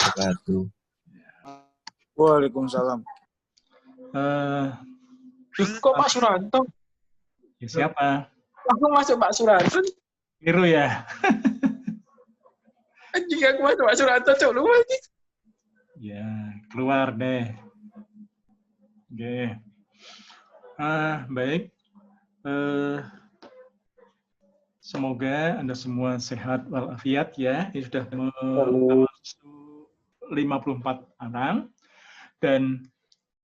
wabarakatuh. Waalaikumsalam. Kok Pak Suranto? Ya siapa? Aku masuk Pak Suranto. Biru ya? Anjing aku masuk Pak Suranto, cok lu lagi. Ya, keluar deh. Oke. Baik. Semoga Anda semua sehat walafiat ya. Ini sudah 54 orang. Dan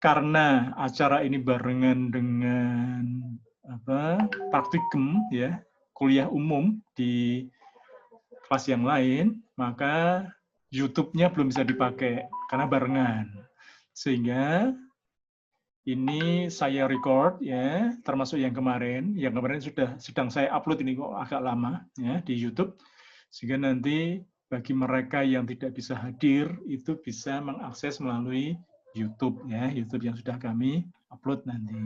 karena acara ini barengan dengan praktikum ya, kuliah umum di kelas yang lain, maka YouTube-nya belum bisa dipakai karena barengan. Sehingga ini saya record ya, termasuk yang kemarin sudah sedang saya upload ini kok agak lama ya di YouTube, sehingga nanti bagi mereka yang tidak bisa hadir itu bisa mengakses melalui YouTube ya, YouTube yang sudah kami upload nanti.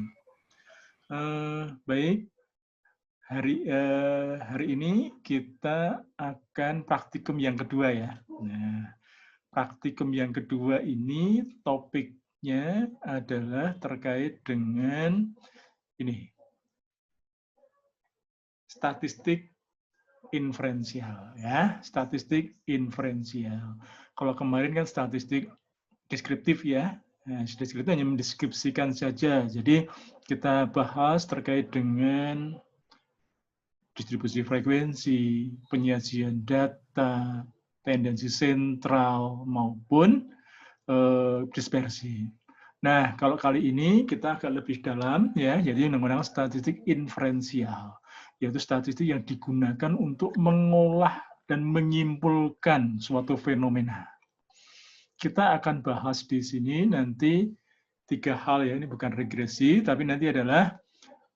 Baik, hari ini kita akan praktikum yang kedua ya. Nah, praktikum yang kedua ini topiknya adalah terkait dengan ini, statistik inferensial ya, statistik inferensial. Kalau kemarin kan statistik deskriptif ya, deskriptif hanya mendeskripsikan saja. Jadi kita bahas terkait dengan distribusi frekuensi, penyajian data, tendensi sentral maupun dispersi. Nah, kalau kali ini kita agak lebih dalam ya, jadi menggunakan statistik inferensial, yaitu statistik yang digunakan untuk mengolah dan menyimpulkan suatu fenomena. Kita akan bahas di sini nanti 3 hal ya, ini bukan regresi, tapi nanti adalah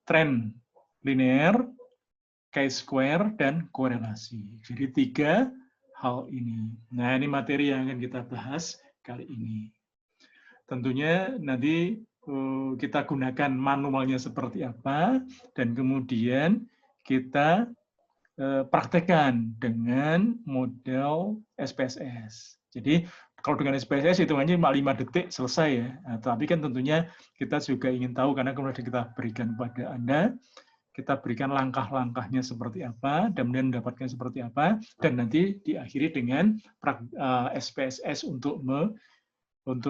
tren linear, chi-square, dan korelasi. Jadi 3 hal ini. Nah, ini materi yang akan kita bahas kali ini. Tentunya nanti kita gunakan manualnya seperti apa, dan kemudian kita praktekkan dengan model SPSS. Jadi kalau dengan SPSS hitungannya 5 detik selesai ya. Nah, tapi kan tentunya kita juga ingin tahu karena kemudian kita berikan kepada Anda, kita berikan langkah-langkahnya seperti apa, dan kemudian mendapatkan seperti apa, dan nanti diakhiri dengan SPSS untuk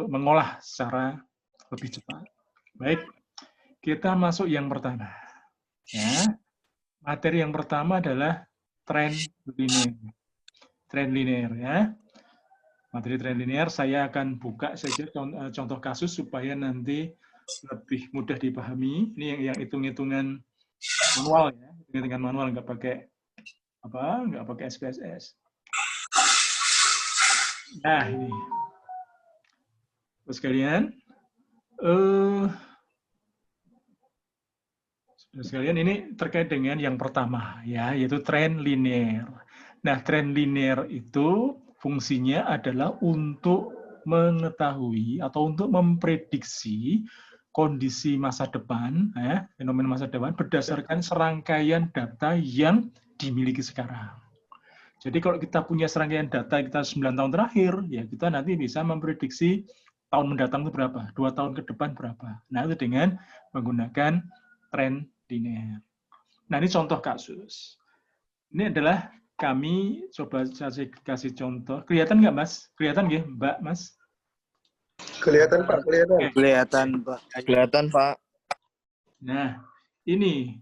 mengolah secara lebih cepat. Baik, kita masuk yang pertama. Ya, materi yang pertama adalah tren linear. Tren linear ya. Materi tren linear saya akan buka saja contoh kasus supaya nanti lebih mudah dipahami. Ini yang hitung-hitungan manual ya, hitung-hitungan manual, nggak pakai SPSS. Nah ini, terus kalian, ini terkait dengan yang pertama ya, yaitu tren linear. Nah, tren linear itu fungsinya adalah untuk mengetahui atau untuk memprediksi kondisi masa depan, ya, fenomena masa depan berdasarkan serangkaian data yang dimiliki sekarang. Jadi kalau kita punya serangkaian data kita 9 tahun terakhir, ya kita nanti bisa memprediksi tahun mendatang itu berapa, 2 tahun ke depan berapa. Nah, itu dengan menggunakan tren linear. Nah, ini contoh kasus. Ini adalah kami coba saya kasih contoh. Kelihatan nggak, Mas? Kelihatan nggak, Mbak, Mas? Kelihatan, Pak. Kelihatan. Kelihatan, Pak. Kelihatan, Pak. Nah, ini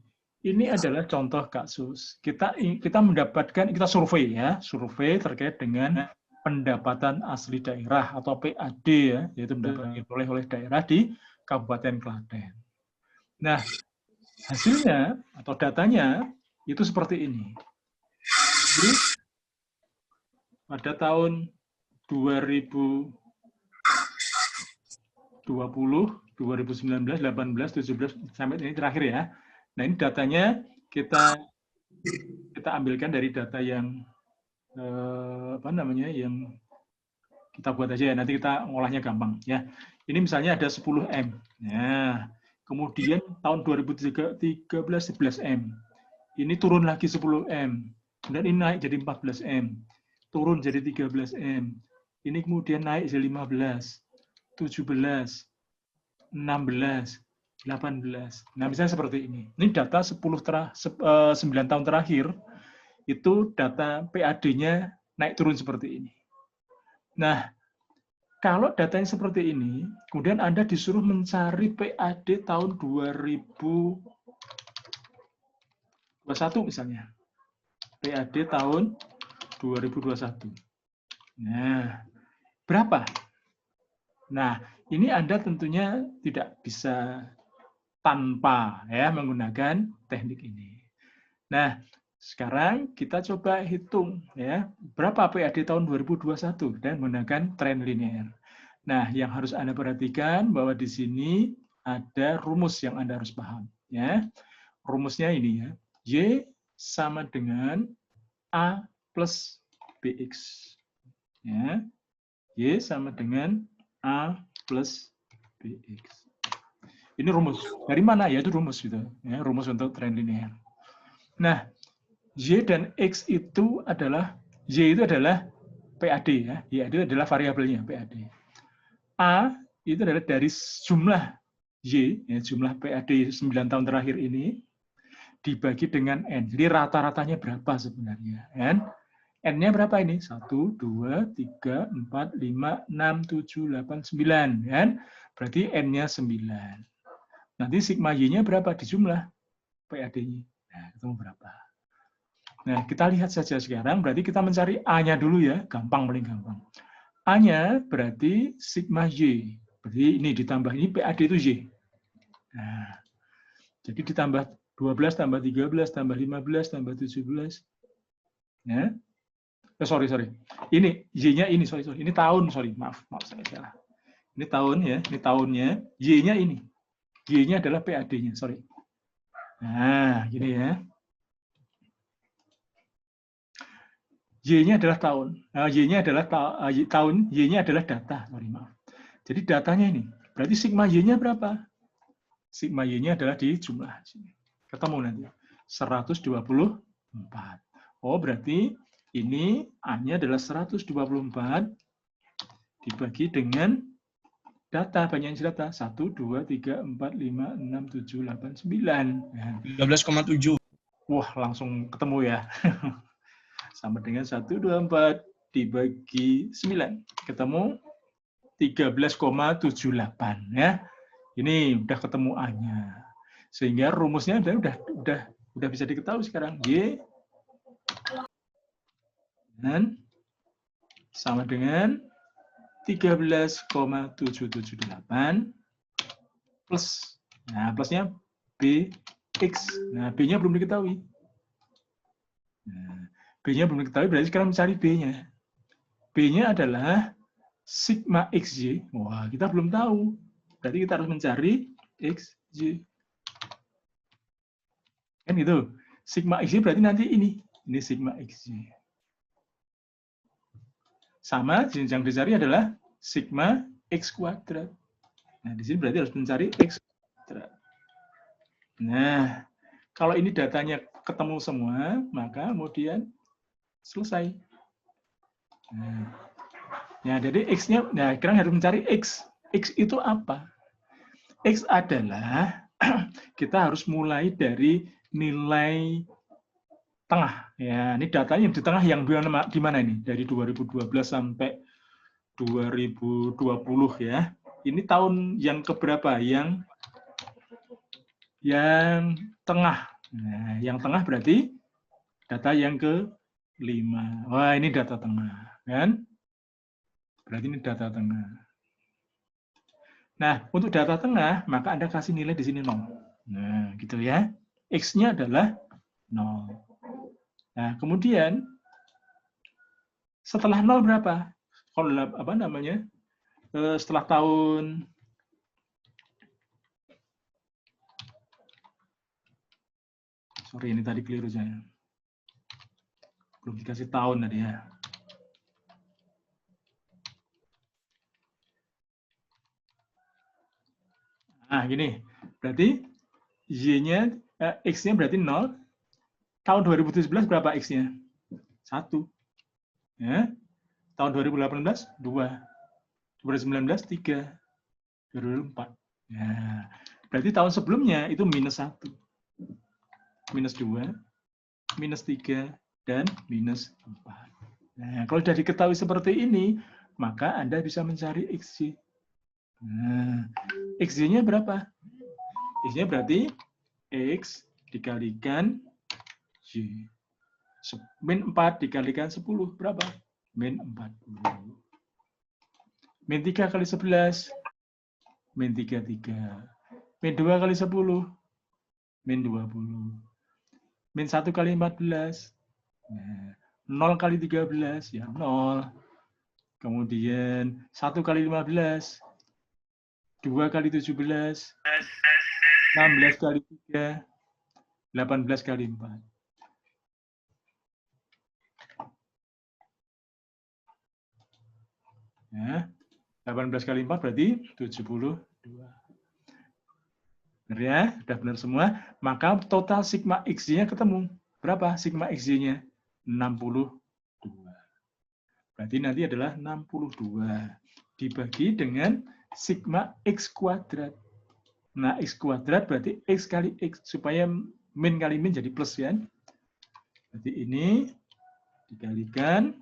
adalah contoh kasus. Kita mendapatkan, kita survei ya, survei terkait dengan pendapatan asli daerah atau PAD ya, yaitu pendapatan oleh daerah di Kabupaten Klaten. Nah, hasilnya atau datanya itu seperti ini. Jadi, pada tahun 2020, 2019, 18, 17 sampai ini terakhir ya. Nah, ini datanya kita ambilkan dari data yang yang kita buat aja ya. Nanti kita ngolahnya gampang ya. Ini misalnya ada 10M. Nah, kemudian tahun 2013 11M. Ini turun lagi 10M. Kemudian ini naik jadi 14M. Turun jadi 13M. ini kemudian naik jadi 15, 17, 16, 18. Nah, misalnya seperti ini. Ini data 9 tahun terakhir, itu data PAD-nya naik turun seperti ini. Nah, kalau datanya seperti ini, kemudian Anda disuruh mencari PAD tahun 2021 misalnya. PAD tahun 2021. Nah, berapa? Nah, ini Anda tentunya tidak bisa tanpa ya menggunakan teknik ini. Nah, sekarang kita coba hitung ya, berapa PAD tahun 2021 dan menggunakan tren linear. Nah, yang harus Anda perhatikan bahwa di sini ada rumus yang Anda harus paham ya. Rumusnya ini ya. Y sama dengan A plus BX. Ya. Y sama dengan A plus BX. Ini rumus. Dari mana? Ya, itu rumus gitu. Ya, rumus untuk tren linear. Nah, Y dan X itu adalah, Y itu adalah PAD ya. Y itu adalah variabelnya PAD. A itu adalah dari jumlah Y, ya, jumlah PAD 9 tahun terakhir ini dibagi dengan N. Jadi rata-ratanya berapa sebenarnya? N-nya berapa ini? 1, 2, 3, 4, 5, 6, 7, 8, 9. Kan? Berarti N-nya 9. Nanti sigma Y-nya berapa di jumlah PAD-nya? Nah, ketemu berapa? Nah, kita lihat saja sekarang. Berarti kita mencari A-nya dulu ya. Gampang, paling gampang. A-nya berarti sigma Y. Berarti ini ditambah ini PAD itu Y. Nah, jadi ditambah 12, tambah 13, tambah 15, tambah 17. Ya. Sorry. Ini Y-nya ini, sorry. Ini tahun, sorry. Maaf saya salah. Ini tahun ya, ini tahunnya. Y-nya ini. Y-nya adalah PAD-nya, sorry. Nah, gini ya. Y-nya adalah tahun. Y-nya adalah tahun, Y-nya adalah data, sorry, maaf. Jadi datanya ini. Berarti sigma Y-nya berapa? Sigma Y-nya adalah di jumlah. Ketemu nanti. 124. Oh, berarti ini A-nya adalah 124 dibagi dengan data, banyak data. 1, 2, 3, 4, 5, 6, 7, 8, 9. 13,7. Wah, langsung ketemu ya. Sama dengan 124 dibagi 9. Ketemu 13,78 ya. Ini udah ketemu A-nya. Sehingga rumusnya udah bisa diketahui sekarang. Y dan sama dengan 13,778 plus. Nah, plusnya BX. Nah, B-nya belum diketahui. Nah, B-nya belum diketahui, berarti sekarang mencari B-nya. B-nya adalah sigma XY. Wah, kita belum tahu. Berarti kita harus mencari XY. Kan gitu. Sigma XY berarti nanti ini. Ini sigma XY. Sama, yang dicari adalah sigma X kuadrat. Nah, di sini berarti harus mencari X kuadrat. Nah, kalau ini datanya ketemu semua, maka kemudian selesai. Nah, ya, jadi X-nya, nah sekarang harus mencari X. X itu apa? X adalah, kita harus mulai dari nilai tengah. Ya, ini datanya di tengah yang di mana ini? Dari 2012 sampai 2020 ya. Ini tahun yang keberapa? Yang tengah. Nah, yang tengah berarti data yang ke-5. Wah, ini data tengah, kan? Berarti ini data tengah. Nah, untuk data tengah, maka Anda kasih nilai di sini 0. Nah, gitu ya. X-nya adalah 0. Nah, kemudian setelah 0 berapa? Kalau apa namanya? Setelah tahun sorry, ini tadi keliru saya. Belum dikasih tahun tadi ya. Nah, gini. Berarti Y-nya, X-nya berarti 0. Tahun 2017 berapa X-nya? 1. Ya. Tahun 2018, 2. 2019, 3. 2004. Ya. Berarti tahun sebelumnya itu minus 1. Minus 2, minus 3, dan minus 4. Nah, kalau sudah diketahui seperti ini, maka Anda bisa mencari XY. Nah, XY-nya berapa? X-nya berarti X dikalikan Y. Min 4 dikalikan 10, berapa? Min 40. Min 3 kali 11, min 33. Min 2 kali 10, min 20. Min 1 kali 14, nah, 0 kali 13, ya 0. Kemudian 1 kali 15, 2 kali 17, 16 kali 3, 18 kali 4. Ya, 18 kali 4 berarti 72. Benar ya? Sudah benar semua. Maka total sigma X-nya ketemu. Berapa sigma X-nya? 62. Berarti nanti adalah 62. Dibagi dengan sigma X kuadrat. Nah, X kuadrat berarti X kali X. Supaya min kali min jadi plus ya. Berarti ini dikalikan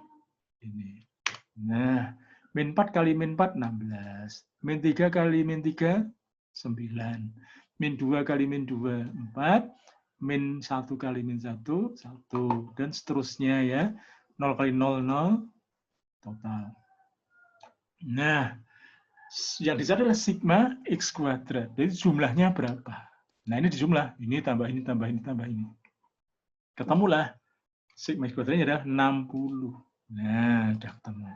ini. Nah, min 4 kali min 4, 16. Min 3 kali min 3, 9. Min 2 kali min 2, 4. Min 1 kali min 1, 1. Dan seterusnya ya. 0 kali 0, 0. Total. Nah, yang dicari adalah sigma X kuadrat. Jadi jumlahnya berapa? Nah, ini dijumlah. Ini tambah ini, tambah ini, tambah ini. Ketemulah. Sigma X kuadratnya adalah 60. Nah, sudah ketemu.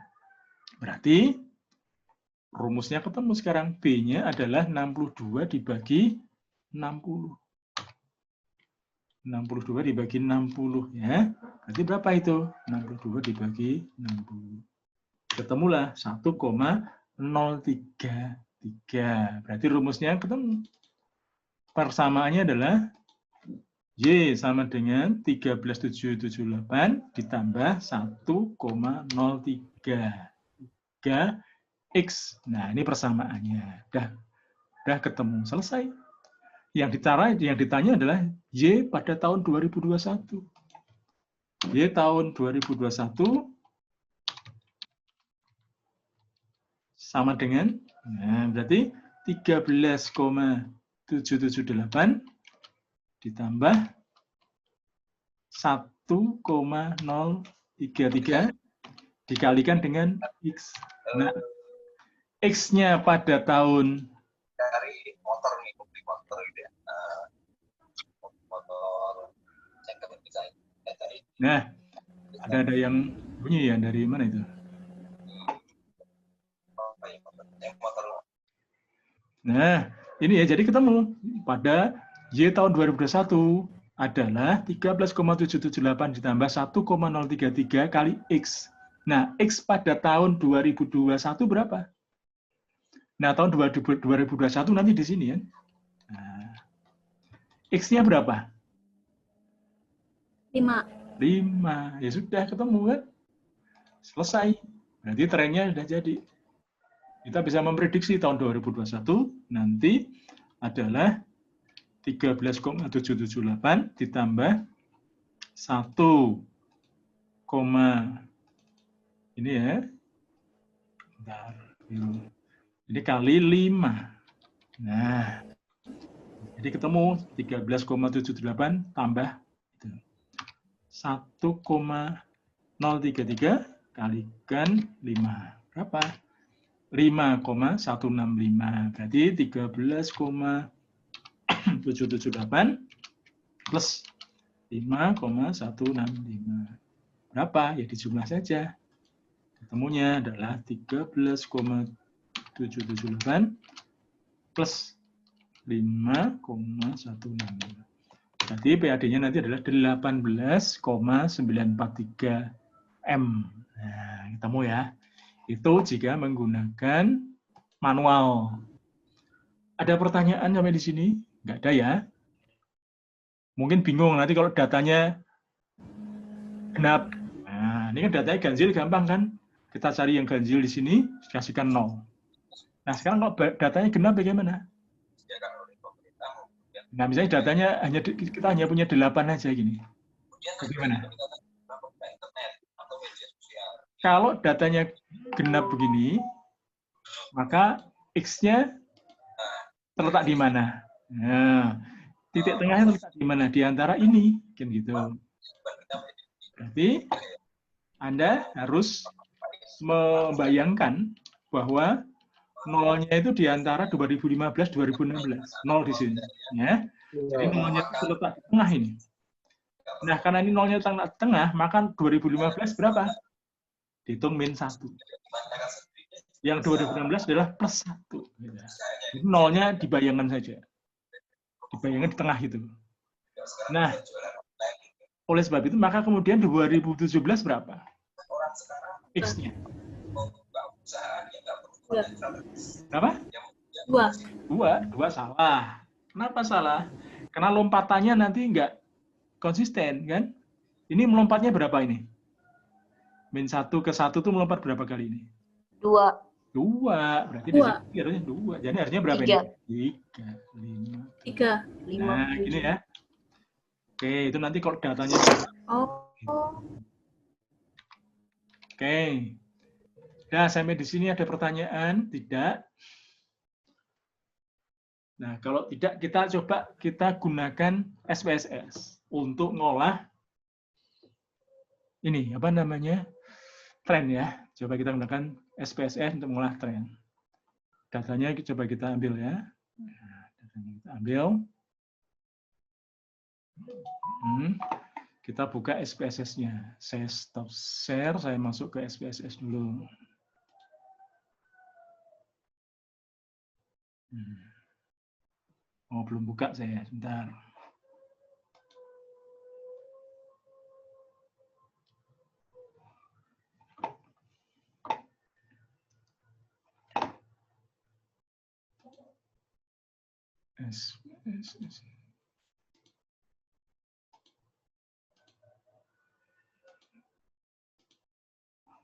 Berarti rumusnya ketemu sekarang. B-nya adalah 62 dibagi 60. 62 dibagi 60 ya. Berarti berapa itu? 62 dibagi 60. Ketemulah 1,033. Berarti rumusnya ketemu. Persamaannya adalah Y sama dengan 13,778 ditambah 1,03. 3X. Nah, ini persamaannya. Udah ketemu. Selesai. Yang ditanya adalah Y pada tahun 2021. Y tahun 2021 sama dengan, nah, berarti 13,778 ditambah 1,033 dikalikan dengan X. Nah, X-nya pada tahun Dari motor nih, beli motor gitu ya. Motor cengkeh bisa. Nah, ada yang bunyi ya, dari mana itu? Nah, ini ya, jadi ketemu pada Y tahun 2021 adalah 13,778 ditambah 1,033 kali X. Nah, X pada tahun 2021 berapa? Nah, tahun 2021 nanti di sini ya. Nah, X-nya berapa? 5. 5. Ya sudah ketemu kan? Selesai. Berarti trennya sudah jadi. Kita bisa memprediksi tahun 2021 nanti adalah 13,778 ditambah 1, ini ya. Bentar. Ini kali 5. Nah, jadi ketemu 13,778 tambah 1,033 kalikan 5. Berapa? 5,165. Berarti 13,778 plus 5,165. Berapa? Ya dijumlah saja. Ketemunya adalah 13,778 plus 5,165. Berarti PAD-nya nanti adalah 18,943 M. Nah, ketemu ya. Itu jika menggunakan manual. Ada pertanyaan sampai di sini? Nggak ada ya? Mungkin bingung nanti kalau datanya genap. Nah, ini kan datanya ganjil gampang kan? Kita cari yang ganjil di sini, kasihkan 0. Nah, sekarang kalau datanya genap bagaimana? disediakan oleh pemerintah, kemudian Nah, misalnya datanya kita hanya punya 8 aja gini. Bagaimana? buka internet atau media sosial. Kalau datanya genap begini, maka X-nya terletak di mana? Nah, titik tengahnya terletak di mana? Di antara ini, kan gitu. Berarti Anda harus membayangkan bahwa nolnya itu di antara 2015-2016. 0 di sini. Ya. Jadi nolnya itu terletak di tengah ini. Nah, karena ini nolnya di tengah, maka 2015 berapa? Dihitung min 1. Yang 2016 adalah plus 1. Jadi nolnya dibayangkan saja. Dibayangkan di tengah itu. Nah, oleh sebab itu, maka kemudian 2017 berapa? X-nya. Berapa? 2 salah. Kenapa salah? Karena lompatannya nanti nggak konsisten, kan? Ini melompatnya berapa ini? Min 1 ke 1 itu melompat berapa kali ini? 2. 2. Berarti di sini harusnya 2. Jadi harusnya berapa 3. ini? 3, 5. 5. Nah, gini ya. Oke, itu nanti kalau datanya. Oh. Oke. Nah, sampai di sini ada pertanyaan? Tidak? Nah, kalau tidak, kita gunakan SPSS untuk ngolah ini, apa namanya? Tren ya. Coba kita gunakan SPSS untuk mengolah tren. Datanya coba kita ambil ya. Datanya kita ambil. Kita buka SPSS-nya. Saya stop share, saya masuk ke SPSS dulu. Oh, belum buka saya, sebentar. SPSS.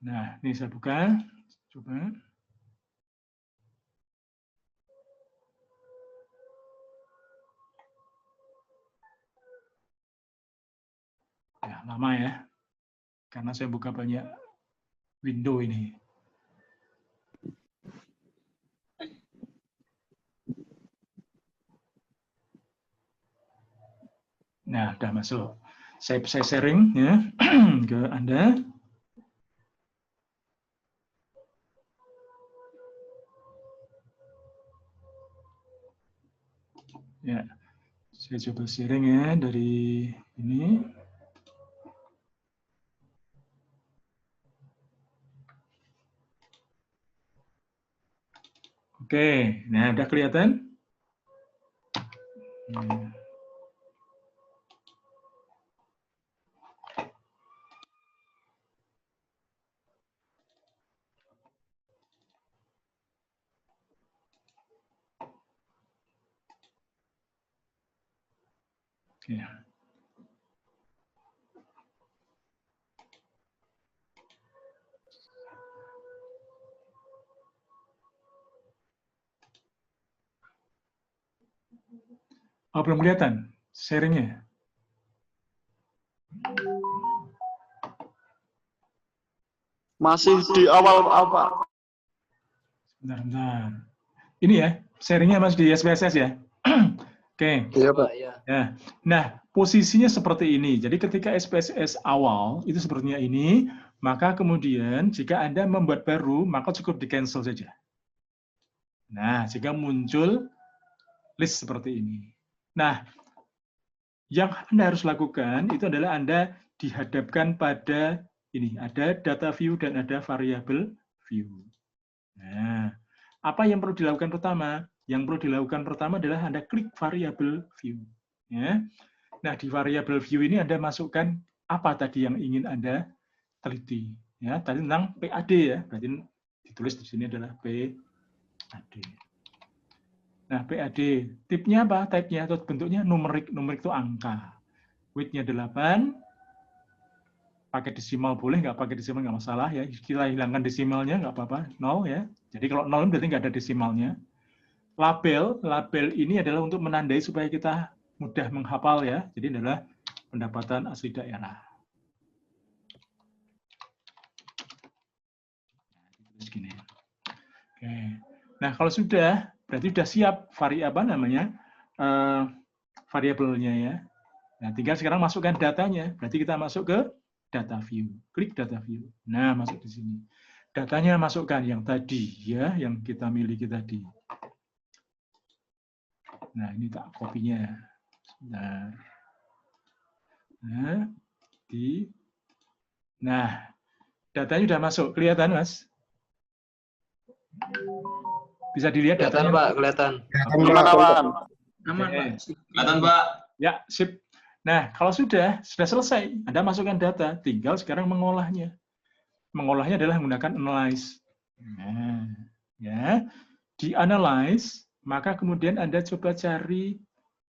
Nah, ini saya buka. Coba. Ya, lama ya. Karena saya buka banyak window ini. Nah, udah masuk. Saya sharing ya ke Anda. Ya, saya coba sharing ya dari ini. Oke, nah udah kelihatan? Oke. Oh, belum kelihatan sharingnya? Masih di awal apa? Bentar. Ini ya, sharingnya Mas di SPSS ya? Oke. Iya, Pak. Ya. Nah, posisinya seperti ini. Jadi ketika SPSS awal itu sepertinya ini, maka kemudian jika Anda membuat baru, maka cukup di-cancel saja. Nah, jika muncul list seperti ini. Nah, yang Anda harus lakukan itu adalah Anda dihadapkan pada ini, ada data view dan ada variable view. Nah, apa yang perlu dilakukan pertama? Yang perlu dilakukan pertama adalah Anda klik variable view. Ya. Nah, di variable view ini Anda masukkan apa tadi yang ingin Anda teliti. Ya, tadi tentang PAD ya, berarti ditulis di sini adalah PAD. Nah, PAD, tipnya apa? Type-nya atau bentuknya numerik. Numerik itu angka. Width-nya 8, Pakai desimal boleh, nggak pakai desimal nggak masalah ya. Kita hilangkan desimalnya nggak apa-apa, 0 ya. Jadi kalau 0 berarti nggak ada desimalnya. Label ini adalah untuk menandai supaya kita mudah menghafal ya. Jadi adalah pendapatan asli daerah. Terus gini. Oke. Nah kalau sudah, berarti sudah siap variabelnya ya. Nah tinggal sekarang masukkan datanya. Berarti kita masuk ke data view. Klik data view. Nah, masuk di sini. Datanya masukkan yang tadi ya, yang kita miliki tadi. Nah, ini tak kopinya. Nah, datanya sudah masuk. Kelihatan, Mas? Bisa dilihat Kelihatan, datanya? Pak, kelihatan. Gimana, Pak? Aman, Pak. Kelihatan, Pak. Ya, sip. Nah, kalau sudah selesai, Anda masukkan data, tinggal sekarang mengolahnya. Mengolahnya adalah menggunakan analyze. Nah, ya, di analyze, maka kemudian Anda coba cari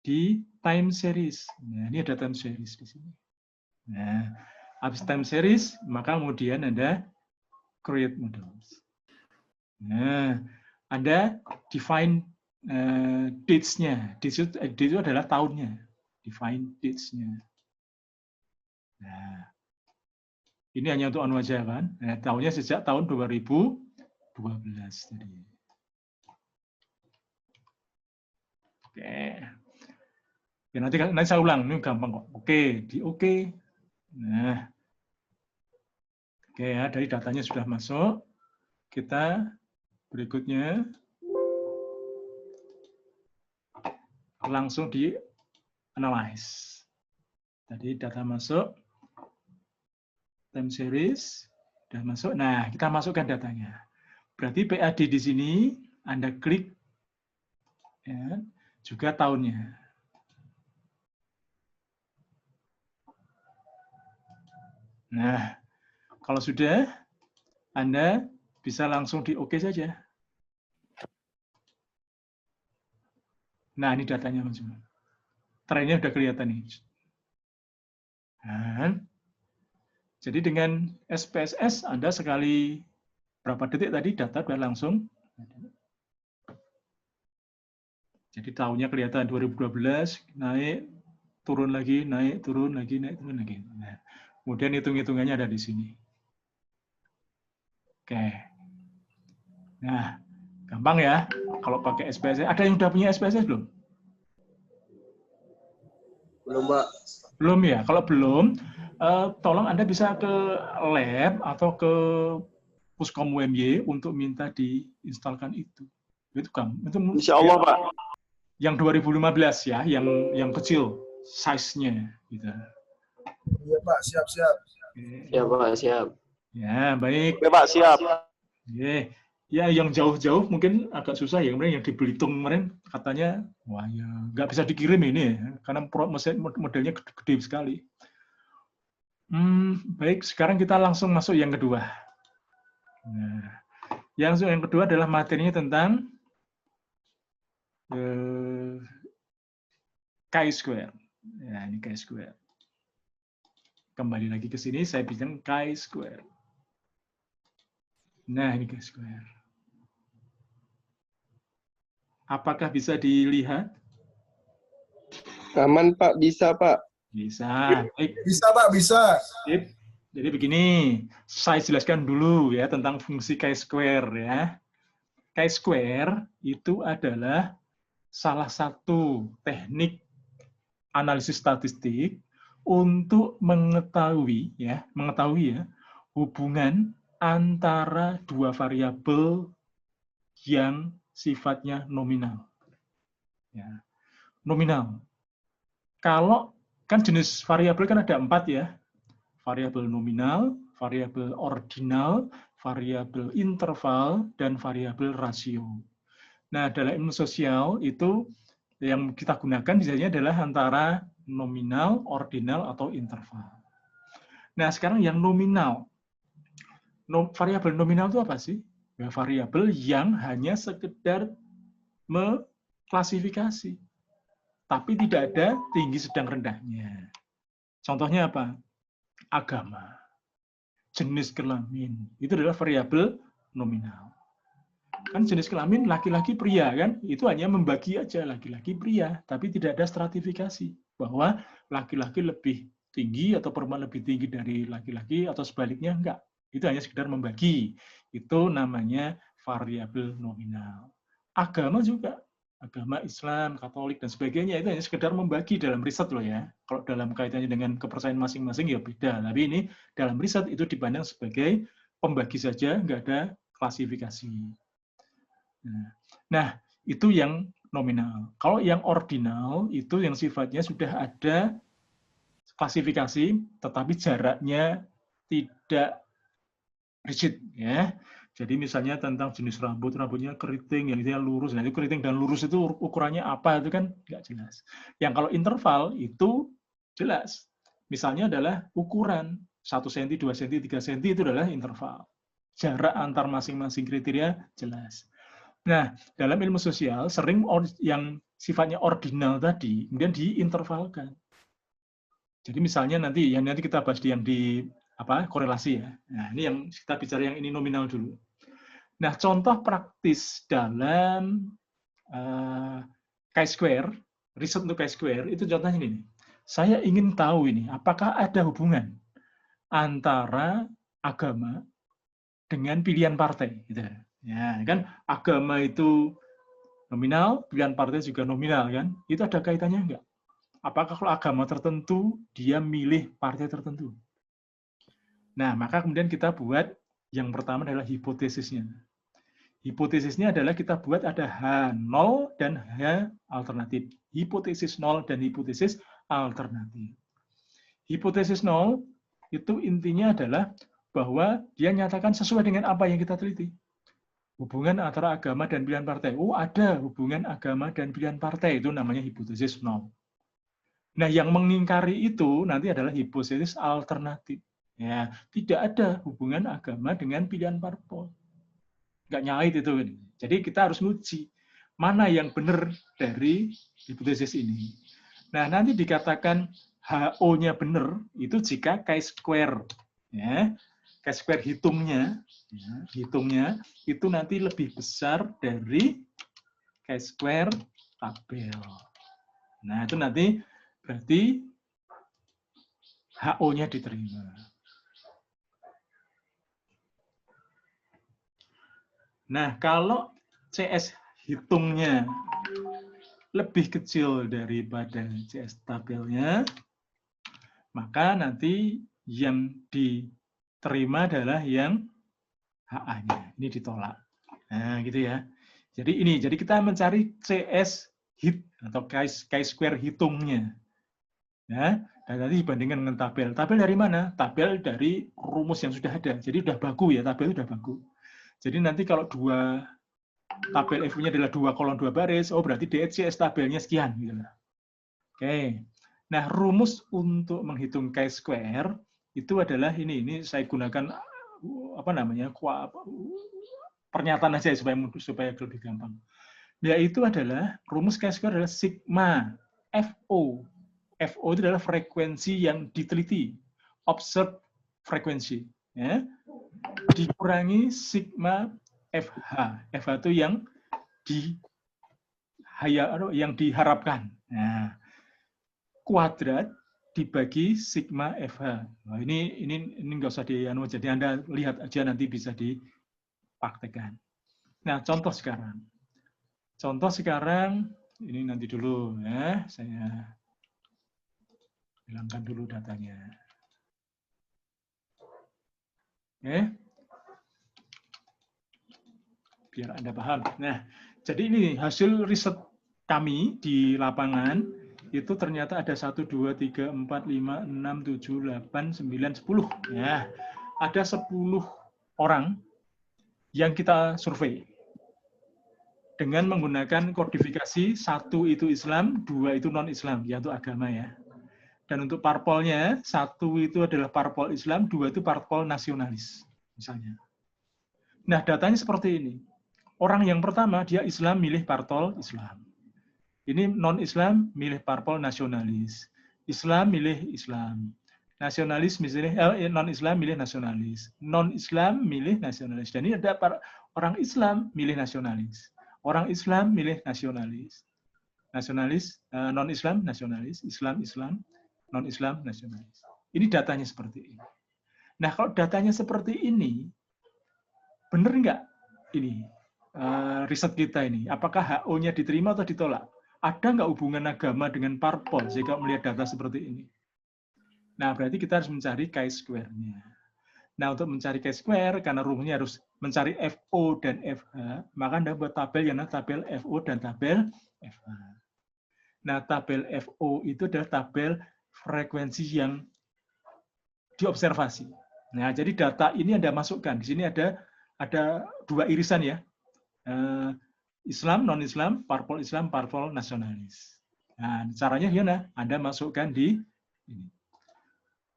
di time series. Nah, ini ada time series di sini. Nah, habis time series, maka kemudian Anda create models. Nah, Anda define dates-nya. Date itu adalah tahunnya. Define dates-nya. Nah, ini hanya untuk anu aja kan. Nah, tahunnya sejak tahun 2012 tadi. Oke. Ya, nanti saya ulang, ini gampang kok. Oke, di oke. Nah. Oke ya, dari datanya sudah masuk. Kita berikutnya langsung di analyze. Tadi data masuk, time series sudah masuk. Nah, kita masukkan datanya. Berarti PAD di sini Anda klik ya, juga tahunnya. Nah, kalau sudah Anda bisa langsung di oke saja. Nah, ini datanya Mas. Trennya sudah kelihatan nih. Nah, jadi dengan SPSS Anda sekali berapa detik tadi data sudah langsung. Jadi tahunnya kelihatan 2012, naik, turun lagi, naik, turun lagi, naik, turun lagi. Nah, kemudian hitung-hitungannya ada di sini. Oke. Nah, gampang ya kalau pakai SPSS. Ada yang sudah punya SPSS belum? Belum, Pak. Belum ya? Kalau belum, tolong Anda bisa ke lab atau ke Puskom UMY untuk minta diinstalkan itu. Itu Insya Allah, Pak. Yang 2015 ya, yang kecil size-nya gitu. Iya, Pak, siap-siap. Siap, Pak, siap. Ya, baik. Oke, Pak, siap. Oke. Ya, yang jauh-jauh mungkin agak susah ya. Kemarin yang di Belitung kemarin katanya, wah ya nggak bisa dikirim ini ya, karena modelnya gede sekali. Baik, sekarang kita langsung masuk yang kedua. Nah, yang kedua adalah materinya tentang chi-square. Ya, ini chi-square. Kembali lagi ke sini, saya bilang chi-square. Nah, ini chi-square. Apakah bisa dilihat? Aman, Pak. Bisa, Pak. Bisa. Baik. Bisa, Pak, bisa. Sip. Jadi begini, saya jelaskan dulu ya tentang fungsi chi-square ya. Chi-square itu adalah salah satu teknik analisis statistik untuk mengetahui ya hubungan antara dua variabel yang sifatnya nominal. Ya. Nominal. Kalau kan jenis variabel kan ada 4 ya. Variabel nominal, variabel ordinal, variabel interval, dan variabel rasio. Nah, dalam ilmu sosial itu yang kita gunakan biasanya adalah antara nominal, ordinal, atau interval. Nah, sekarang yang nominal. Variabel nominal itu apa sih? Ya, variabel yang hanya sekedar mengklasifikasi, tapi tidak ada tinggi, sedang, rendahnya. Contohnya apa? Agama. jenis kelamin. Itu adalah variabel nominal. Kan jenis kelamin laki-laki pria kan, itu hanya membagi aja laki-laki pria, tapi tidak ada stratifikasi bahwa laki-laki lebih tinggi atau perempuan lebih tinggi dari laki-laki atau sebaliknya enggak. Itu hanya sekedar membagi. Itu namanya variabel nominal. Agama juga, agama Islam, Katolik dan sebagainya itu hanya sekedar membagi dalam riset loh ya. Kalau dalam kaitannya dengan kepercayaan masing-masing ya beda. Tapi ini dalam riset itu dipandang sebagai pembagi saja, enggak ada klasifikasi. Nah, itu yang nominal. Kalau yang ordinal, itu yang sifatnya sudah ada klasifikasi, tetapi jaraknya tidak rigid. Ya. Jadi misalnya tentang jenis rambut, rambutnya keriting, yang itu lurus. Nah, itu keriting dan lurus itu ukurannya apa, itu kan nggak jelas. Yang kalau interval, itu jelas. Misalnya adalah ukuran, 1 cm, 2 cm, 3 cm, itu adalah interval. Jarak antar masing-masing kriteria jelas. Nah, dalam ilmu sosial sering yang sifatnya ordinal tadi kemudian diintervalkan. Jadi misalnya nanti kita bahas yang di korelasi ya. Nah, ini yang kita bicara yang ini nominal dulu. Nah, contoh praktis dalam chi-square, riset untuk chi-square itu contohnya ini. Saya ingin tahu ini apakah ada hubungan antara agama dengan pilihan partai gitu. Ya, kan agama itu nominal, pilihan partai juga nominal kan? Itu ada kaitannya enggak? Apakah kalau agama tertentu dia milih partai tertentu? Nah, maka kemudian kita buat yang pertama adalah hipotesisnya. Hipotesisnya adalah kita buat ada H0 dan H alternatif. Hipotesis 0 dan hipotesis alternatif. Hipotesis 0 itu intinya adalah bahwa dia nyatakan sesuai dengan apa yang kita teliti. Hubungan antara agama dan pilihan partai. Oh, ada hubungan agama dan pilihan partai. Itu namanya hipotesis 0. Nah, yang mengingkari itu nanti adalah hipotesis alternatif. Ya, tidak ada hubungan agama dengan pilihan parpol. Nggak nyait itu. Jadi kita harus nguji mana yang benar dari hipotesis ini. Nah, nanti dikatakan HO-nya benar itu jika chi-square. Ya, chi-square hitungnya itu nanti lebih besar dari chi-square tabel. Nah, itu nanti berarti HO-nya diterima. Nah, kalau CS hitungnya lebih kecil daripada CS tabelnya, maka nanti yang diterima adalah yang HA-nya. Ini ditolak. Nah, gitu ya. Jadi kita mencari CS hit atau chi-square hitungnya. Ya, dan nanti dibandingkan dengan tabel. Tabel dari mana? Tabel dari rumus yang sudah ada. Jadi sudah baku ya, tabel sudah baku. Jadi nanti kalau dua tabel F-nya adalah 2 kolom 2 baris, oh berarti DHCS tabelnya sekian. Gitu. Oke. Nah, rumus untuk menghitung chi-square itu adalah ini saya gunakan pernyataan aja supaya lebih gampang. Yaitu adalah rumus chi-square adalah sigma FO. FO itu adalah frekuensi yang diteliti, observed frequency, ya. Dikurangi sigma FH. FH itu yang diharapkan. Nah, kuadrat dibagi sigma FH. Nah, ini nggak usah jadi Anda lihat aja nanti bisa dipraktekkan. Nah, contoh sekarang. Ini nanti dulu ya, saya hilangkan dulu datanya. Oke. Biar Anda paham. Nah, jadi ini hasil riset kami di lapangan itu ternyata ada 1, 2, 3, 4, 5, 6, 7, 8, 9, 10. Ya, ada 10 orang yang kita survei dengan menggunakan kodifikasi 1 itu Islam, 2 itu non-Islam, yaitu agama ya. Dan untuk parpolnya, 1 itu adalah parpol Islam, 2 itu parpol nasionalis, misalnya. Nah, datanya seperti ini. Orang yang pertama, dia Islam milih parpol Islam. Ini non-Islam milih parpol nasionalis. Islam milih Islam. Nasionalis milih non-Islam milih nasionalis. Non-Islam milih nasionalis. Dan ini ada orang Islam milih nasionalis. Orang Islam milih nasionalis. Nasionalis, non-Islam nasionalis. Islam, non-Islam nasionalis. Ini datanya seperti ini. Nah, kalau datanya seperti ini, benar nggak ini riset kita ini? Apakah HO-nya diterima atau ditolak? Ada nggak hubungan agama dengan parpol jika melihat data seperti ini? Nah, berarti kita harus mencari chi-square-nya. Nah, untuk mencari chi-square, karena rumusnya harus mencari FO dan FH, maka Anda buat tabel yang namanya tabel FO dan tabel FH. Nah, tabel FO itu adalah tabel frekuensi yang diobservasi. Nah, jadi data ini Anda masukkan. Di sini ada dua irisan ya. Islam, non-Islam, parpol Islam, parpol nasionalis. Nah, caranya gimana? Anda masukkan di ini.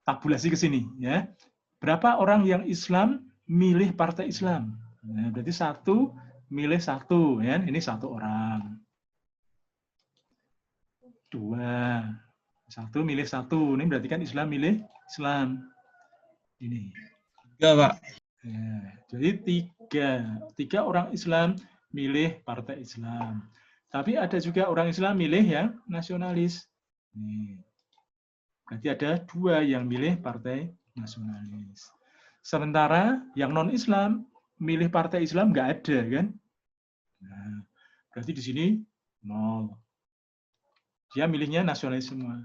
Tabulasi ke sini ya. Berapa orang yang Islam milih partai Islam? Nah, berarti 1 milih 1 ya. Ini 1 orang. 2 1 milih 1. Ini berarti kan Islam milih Islam. Ini. 3, Pak. Ya, jadi 3 orang Islam milih partai Islam. Tapi ada juga orang Islam milih yang nasionalis. Nih. Berarti ada 2 yang milih partai nasionalis. Sementara yang non-Islam milih partai Islam nggak ada kan? Nah, berarti di sini 0. Dia milihnya nasionalis semua.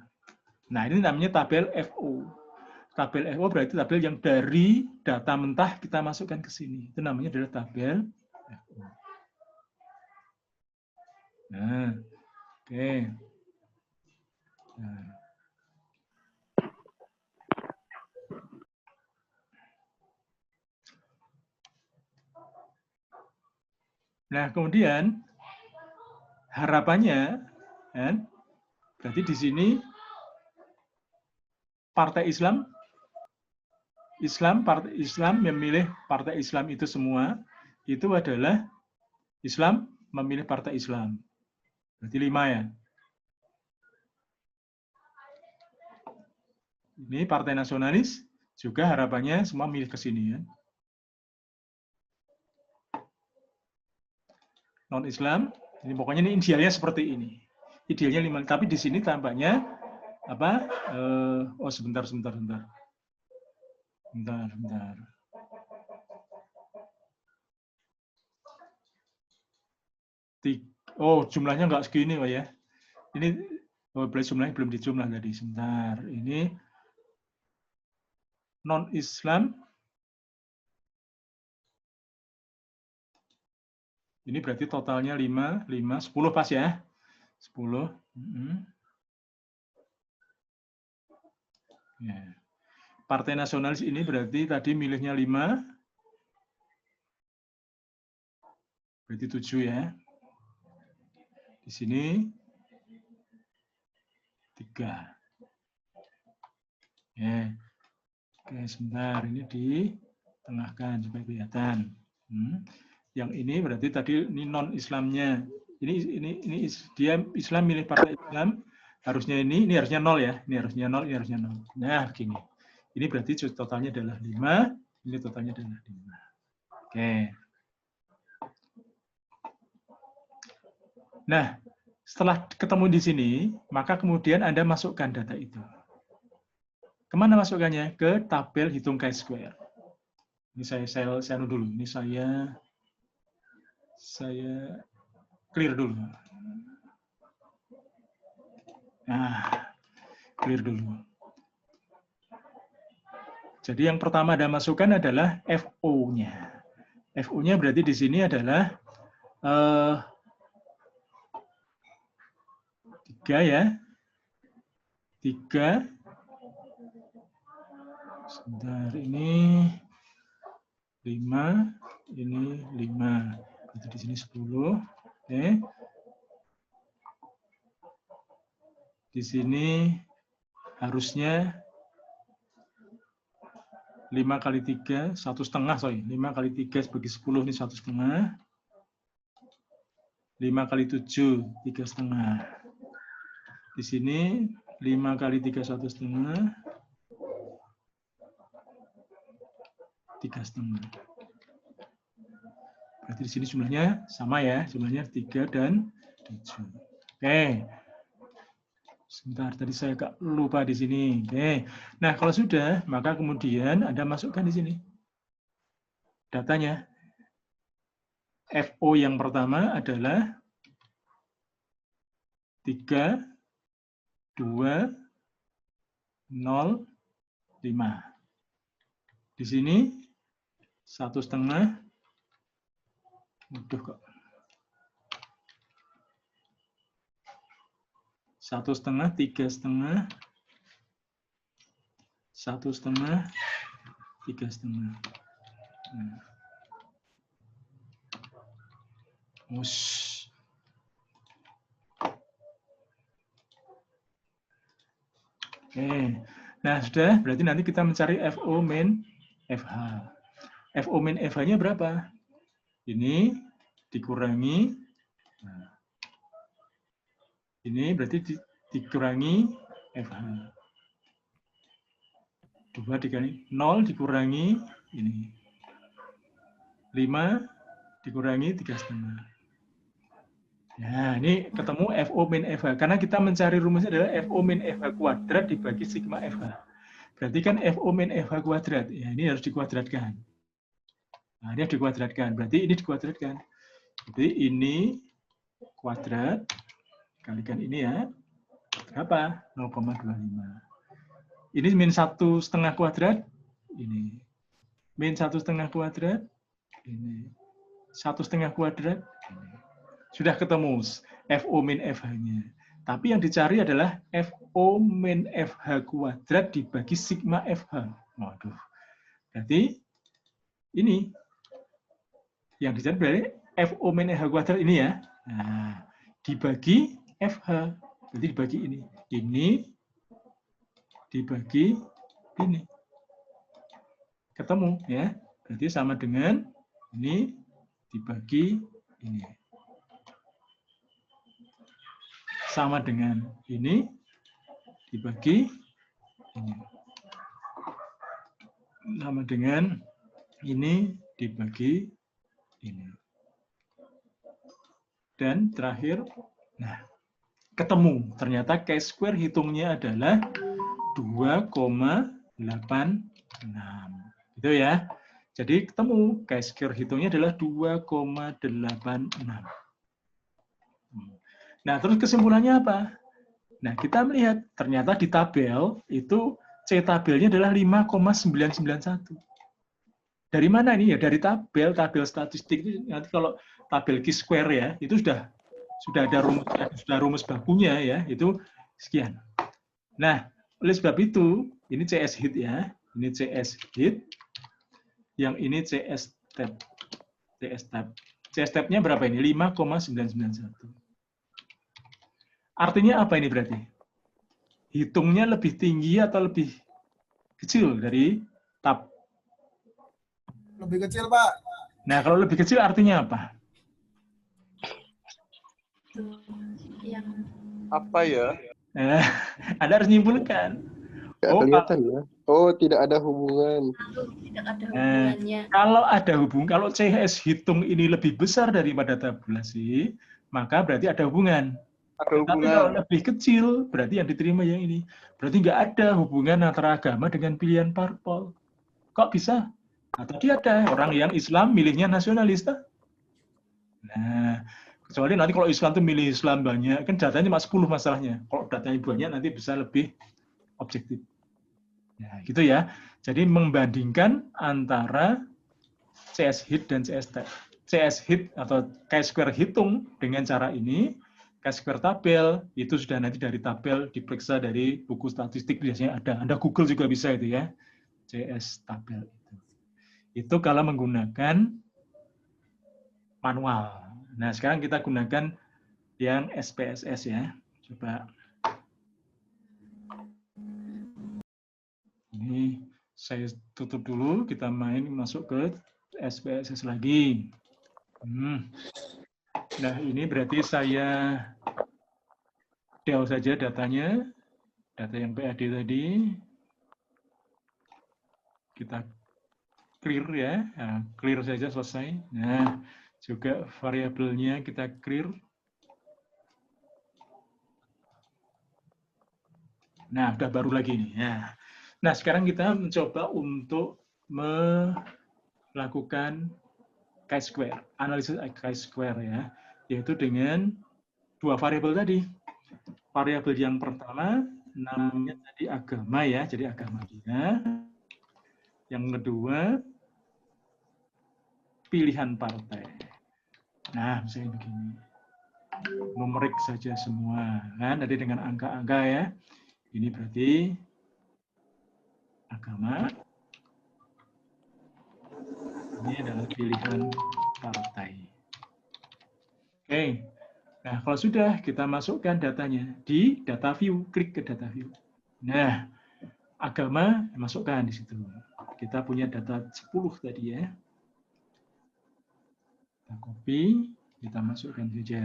Nah, ini namanya tabel FO. Tabel FO berarti tabel yang dari data mentah kita masukkan ke sini. Itu namanya adalah tabel FO. Nah, oke. Nah, kemudian harapannya, kan, berarti di sini partai Islam partai Islam memilih partai Islam itu semua, itu adalah Islam memilih partai Islam. Berarti 5 ya. Ini partai nasionalis juga harapannya semua milih ke sini ya. Non-Islam, ini pokoknya ini idealnya seperti ini. Idealnya 5, tapi di sini tampaknya apa? Oh sebentar. Oh jumlahnya nggak segini Pak ya. Ini jumlahnya belum dijumlah tadi. Sebentar. Ini non-Islam. Ini berarti totalnya 5, 10 pas ya. 10. Ya. Partai nasionalis ini berarti tadi milihnya 5. Berarti 7 ya. Di sini 3. Ya. Oke, sebentar. Ini ditengahkan supaya kelihatan. Yang ini berarti tadi ini non-Islamnya. Ini dia Islam milih partai Islam, harusnya ini harusnya 0 ya. Ini harusnya 0, ini harusnya 0. Nah, begini. Ini berarti totalnya adalah 5, ini totalnya adalah 5. Oke. Nah, setelah ketemu di sini, maka kemudian Anda masukkan data itu. Kemana masukkannya? Ke tabel hitung chi-square. Ini saya dulu. Ini saya clear dulu. Nah, clear dulu. Jadi yang pertama Anda masukkan adalah FO-nya. FO-nya berarti di sini adalah 3 ya. 3. Sebentar, ini 5, ini 5. Berarti di sini 10. Oke. Di sini harusnya 5 kali 3, 1,5, sorry. 5 kali 3 bagi 10, ini 1,5. 5 kali 7, 3,5. Di sini 5 kali 3, 1,5. 3,5. Berarti di sini jumlahnya sama ya, jumlahnya 3 dan 7. Oke. Sebentar, tadi saya agak lupa di sini. Oke. Nah, kalau sudah, maka kemudian Anda masukkan di sini datanya. FO yang pertama adalah 3, 2, 0, 5. Di sini 1,5. Waduh kok. 1,5, 3,5, 1,5, 3,5. Ush. Oke. Nah, sudah. Berarti nanti kita mencari FO min FH. FO min FH-nya berapa? Ini dikurangi. Nah, ini berarti dikurangi FH. 2 dikali 0 dikurangi ini. 5 dikurangi 3,5. Nah, ini ketemu FO min FH. Karena kita mencari rumusnya adalah FO min FH kuadrat dibagi sigma FH. Berarti kan FO min FH kuadrat. Ya, ini harus dikuadratkan. Nah, ini harus dikuadratkan. Berarti ini dikuadratkan. Jadi ini kuadrat kalikan ini ya. Berapa? 0,25. Ini min 1,5 kuadrat. Ini. Min 1,5 kuadrat. Ini. 1,5 kuadrat. Ini. Sudah ketemu FO min FH-nya. Tapi yang dicari adalah FO min FH kuadrat dibagi sigma FH. Waduh. Berarti ini yang dicari berarti FO min FH kuadrat ini ya. Nah, dibagi FH. Berarti dibagi ini. Ini dibagi ini. Ketemu ya. Berarti sama dengan ini dibagi ini. Sama dengan ini dibagi ini. Sama dengan ini dibagi ini. Dan terakhir, nah, ketemu. Ternyata chi-square hitungnya adalah 2,86. Gitu ya. Jadi ketemu chi-square hitungnya adalah 2,86. Nah, terus kesimpulannya apa? Nah, kita melihat ternyata di tabel itu C tabelnya adalah 5,991. Dari mana ini ya? Dari tabel statistik itu nanti kalau tabel chi-square ya, itu sudah ada rumus bakunya ya, itu sekian. Nah, oleh sebab itu, ini CS hit ya, ini CS hit, yang ini CS tab. CS tabnya berapa ini? 5,991. Artinya apa ini berarti? Hitungnya lebih tinggi atau lebih kecil dari tab? Lebih kecil, Pak. Nah, kalau lebih kecil artinya apa? Apa ya? Anda harus nyimpulkan. Nggak kelihatan ya. Oh, tidak ada hubungan. Tidak ada hubungannya. Kalau ada hubungan, kalau CS hitung ini lebih besar daripada tabulasi, maka berarti ada hubungan. Tapi kalau lebih kecil, berarti yang diterima yang ini. Berarti nggak ada hubungan antara agama dengan pilihan parpol. Kok bisa? Nah, tadi ada orang yang Islam milihnya nasionalis. Nah, kecuali nanti kalau Islam itu milih Islam banyak, kan datanya cuma 10 masalahnya. Kalau datanya banyak nanti bisa lebih objektif. Nah, gitu ya. Jadi membandingkan antara CS hit dan CS tab. CS hit atau chi-square hitung dengan cara ini, chi-square tabel itu sudah nanti dari tabel diperiksa dari buku statistik biasanya ada. Anda Google juga bisa itu ya. CS tabel itu. Itu kalau menggunakan manual. Nah, sekarang kita gunakan yang SPSS ya. Coba. Ini saya tutup dulu, kita masuk ke SPSS lagi. Nah, ini berarti saya del saja datanya, data yang PAD tadi. Kita clear ya. Nah, clear saja selesai. Nah, juga variabelnya kita clear. Nah, udah baru lagi nih. Nah, sekarang kita mencoba untuk melakukan chi-square, analisis chi-square ya, yaitu dengan dua variabel tadi. Variabel yang pertama namanya tadi agama ya, jadi agama dia. Yang kedua pilihan partai. Nah, misalnya begini. Numerik saja semua, kan? Tadi dengan angka-angka ya. Ini berarti agama. Ini adalah pilihan partai. Oke. Nah, kalau sudah kita masukkan datanya di data view, klik ke data view. Nah, agama masukkan di situ. Kita punya data 10 tadi ya. Kita copy, kita masukkan saja.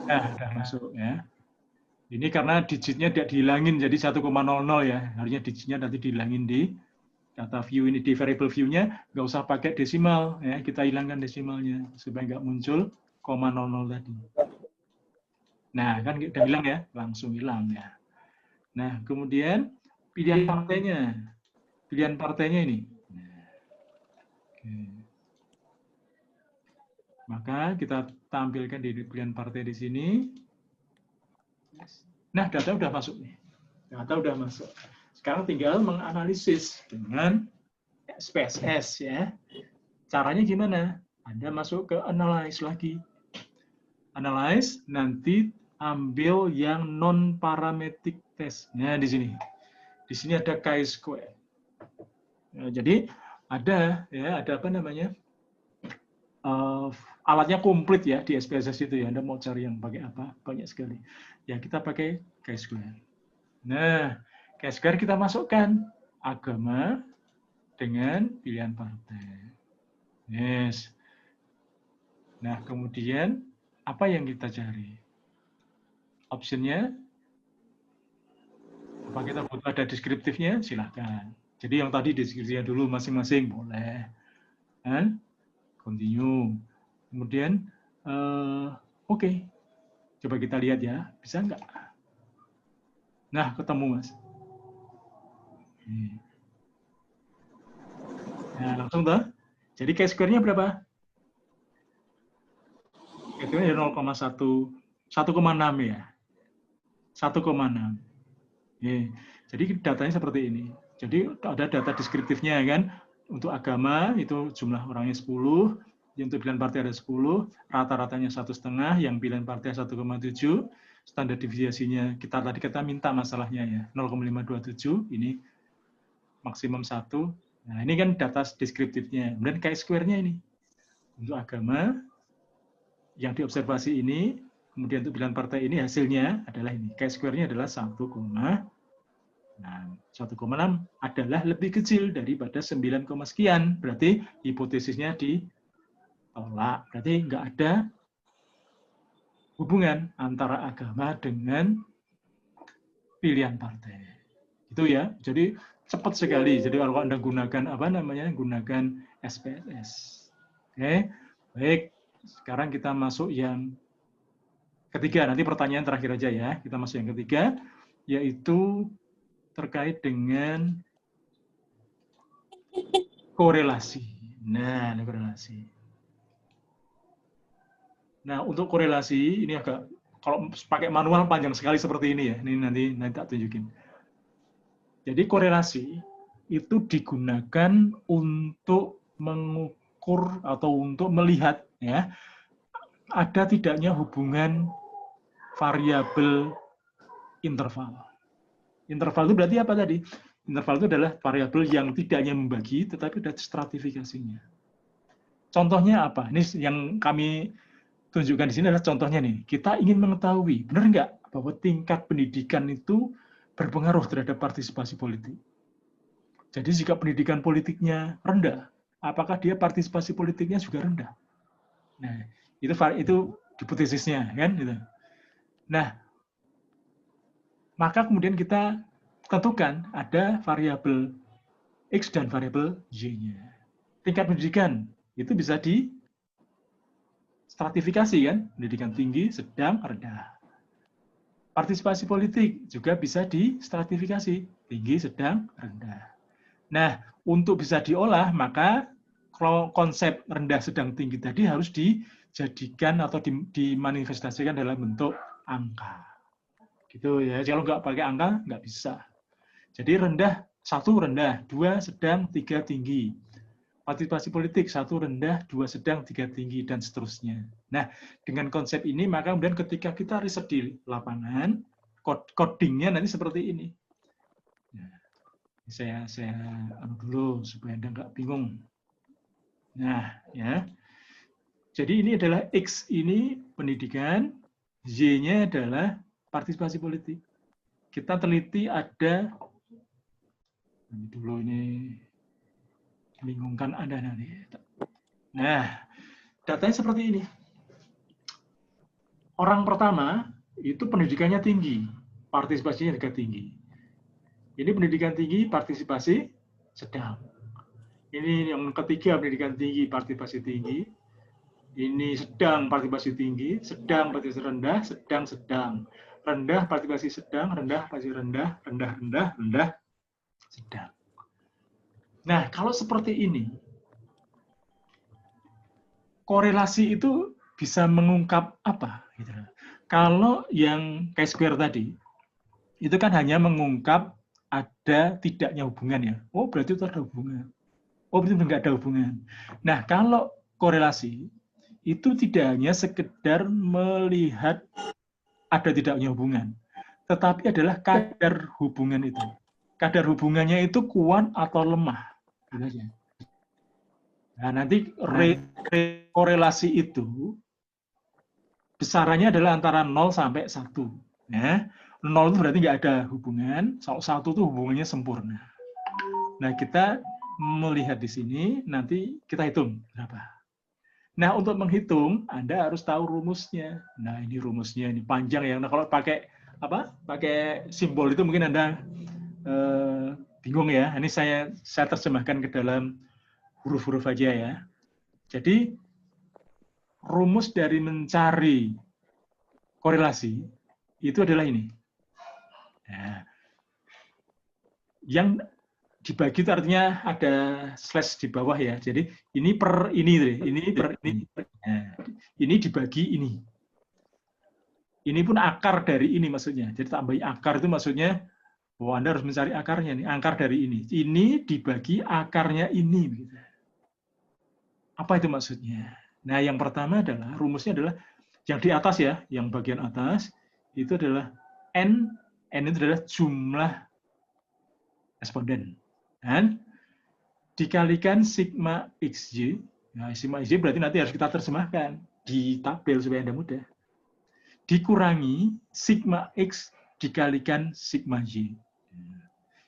Nah, sudah masuk ya. Ini karena digitnya tidak dihilangin, jadi 1,00 ya. Harusnya digitnya nanti dihilangin di data view ini, di variable view-nya, nggak usah pakai desimal. Ya. Kita hilangkan desimalnya, supaya nggak muncul 0,00 tadi. Nah, kan udah hilang ya, langsung hilang ya. Nah, kemudian pilihan partainya. Pilihan partainya ini. Nah, oke. Maka kita tampilkan di pilihan partai di sini. Nah, data udah masuk nih. Data udah masuk. Sekarang tinggal menganalisis dengan SPSS ya. Caranya gimana? Anda masuk ke analyze lagi. Analyze, nanti ambil yang non-parametric test. Nah, di sini. Di sini ada chi-square. Nah, jadi ada apa namanya? Alatnya komplit ya di SPSS itu ya. Anda mau cari yang pakai apa? Banyak sekali. Ya, kita pakai chi-square. Nah, chi-square kita masukkan agama dengan pilihan partai. Yes. Nah, kemudian apa yang kita cari? Optionnya, apa kita butuh ada deskriptifnya? Silahkan. Jadi yang tadi deskripsinya dulu masing-masing boleh. Dan continue. Kemudian, oke. Coba kita lihat ya, bisa nggak? Nah, ketemu Mas. Nah, langsung tuh. Jadi chi-square-nya berapa? Chi-square-nya 0,1, 1,6 ya. 1,6. Jadi datanya seperti ini. Jadi ada data deskriptifnya kan. Untuk agama itu jumlah orangnya 10, untuk pilihan partai ada 10, rata-ratanya 1,5, yang pilihan partai 1,7, standar deviasinya kita minta masalahnya ya 0,527, ini maksimum 1. Nah, ini kan data deskriptifnya. Kemudian chi-square-nya ini. Untuk agama yang diobservasi ini, kemudian untuk pilihan partai ini hasilnya adalah ini. Chi-square-nya adalah 1,6. Nah, 1,6 adalah lebih kecil daripada 9, sekian. Berarti hipotesisnya ditolak. Berarti nggak ada hubungan antara agama dengan pilihan partai. Itu ya. Jadi cepat sekali. Jadi kalau Anda gunakan gunakan SPSS. Oke. Baik. Sekarang kita masuk yang ketiga. Nanti pertanyaan terakhir aja ya. Kita masuk yang ketiga, yaitu terkait dengan korelasi. Nah, ini korelasi. Nah, untuk korelasi ini agak, kalau pakai manual panjang sekali seperti ini ya. Ini nanti tak tunjukin. Jadi korelasi itu digunakan untuk mengukur atau untuk melihat ya ada tidaknya hubungan variabel interval. Interval itu berarti apa tadi? Interval itu adalah variabel yang tidak hanya membagi, tetapi ada stratifikasinya. Contohnya apa? Ini yang kami tunjukkan di sini adalah contohnya nih. Kita ingin mengetahui, benar nggak bahwa tingkat pendidikan itu berpengaruh terhadap partisipasi politik. Jadi jika pendidikan politiknya rendah, apakah dia partisipasi politiknya juga rendah? Nah, itu hipotesisnya, kan? Gitu. Nah, maka kemudian kita tentukan ada variabel X dan variabel Y-nya. Tingkat pendidikan itu bisa di stratifikasi kan, pendidikan tinggi, sedang, rendah. Partisipasi politik juga bisa di stratifikasi, tinggi, sedang, rendah. Nah, untuk bisa diolah, maka konsep rendah, sedang, tinggi tadi harus dijadikan atau dimanifestasikan dalam bentuk angka. Gitu ya. Kalau nggak pakai angka, nggak bisa. Jadi rendah, 1 rendah, 2 sedang, 3 tinggi. Partisipasi politik, 1 rendah, 2 sedang, 3 tinggi, dan seterusnya. Nah, dengan konsep ini, maka kemudian ketika kita riset di lapangan, codingnya nanti seperti ini. Nah, saya dulu supaya Anda nggak bingung. Nah, ya. Jadi ini adalah X ini pendidikan, Y-nya adalah partisipasi politik. Kita teliti ada, ini dulu ini, membingungkan Anda nanti. Nah, datanya seperti ini. Orang pertama itu pendidikannya tinggi, partisipasinya juga tinggi. Ini pendidikan tinggi, partisipasi sedang. Ini yang ketiga pendidikan tinggi, partisipasi tinggi. Ini sedang, partisipasi tinggi, sedang, partisipasi rendah, sedang, rendah, partisipasi sedang, rendah, partisipasi rendah, rendah, sedang. Nah, kalau seperti ini, korelasi itu bisa mengungkap apa? Gitu. Kalau yang chi-square tadi, itu kan hanya mengungkap ada tidaknya hubungan ya. Oh, berarti itu ada hubungan. Oh, berarti nggak ada hubungan. Nah, kalau korelasi, itu tidak hanya sekedar melihat ada tidaknya hubungan, tetapi adalah kadar hubungan itu. Kadar hubungannya itu kuat atau lemah. Nah, nanti korelasi itu besarannya adalah antara 0 sampai 1. Ya. 0 itu berarti nggak ada hubungan, 1 itu hubungannya sempurna. Nah, kita melihat di sini, nanti kita hitung berapa. Nah, untuk menghitung, Anda harus tahu rumusnya. Nah, ini rumusnya, ini panjang ya. Nah, kalau pakai simbol itu mungkin Anda bingung ya. Ini saya terjemahkan ke dalam huruf-huruf aja ya. Jadi rumus dari mencari korelasi itu adalah ini. Nah, yang dibagi itu artinya ada slash di bawah ya. Jadi ini per ini, ini per ini. Nah, ini dibagi ini. Ini pun akar dari ini maksudnya. Jadi tambahi akar itu maksudnya bahwa Anda harus mencari akarnya nih, akar dari ini. Ini dibagi akarnya ini. Begitu. Apa itu maksudnya? Nah, yang pertama adalah, rumusnya adalah, yang di atas ya, yang bagian atas, itu adalah N itu adalah jumlah responden. Dan dikalikan sigma XY. Nah, sigma XY berarti nanti harus kita terjemahkan di tabel supaya Anda mudah. Dikurangi sigma X dikalikan sigma Y.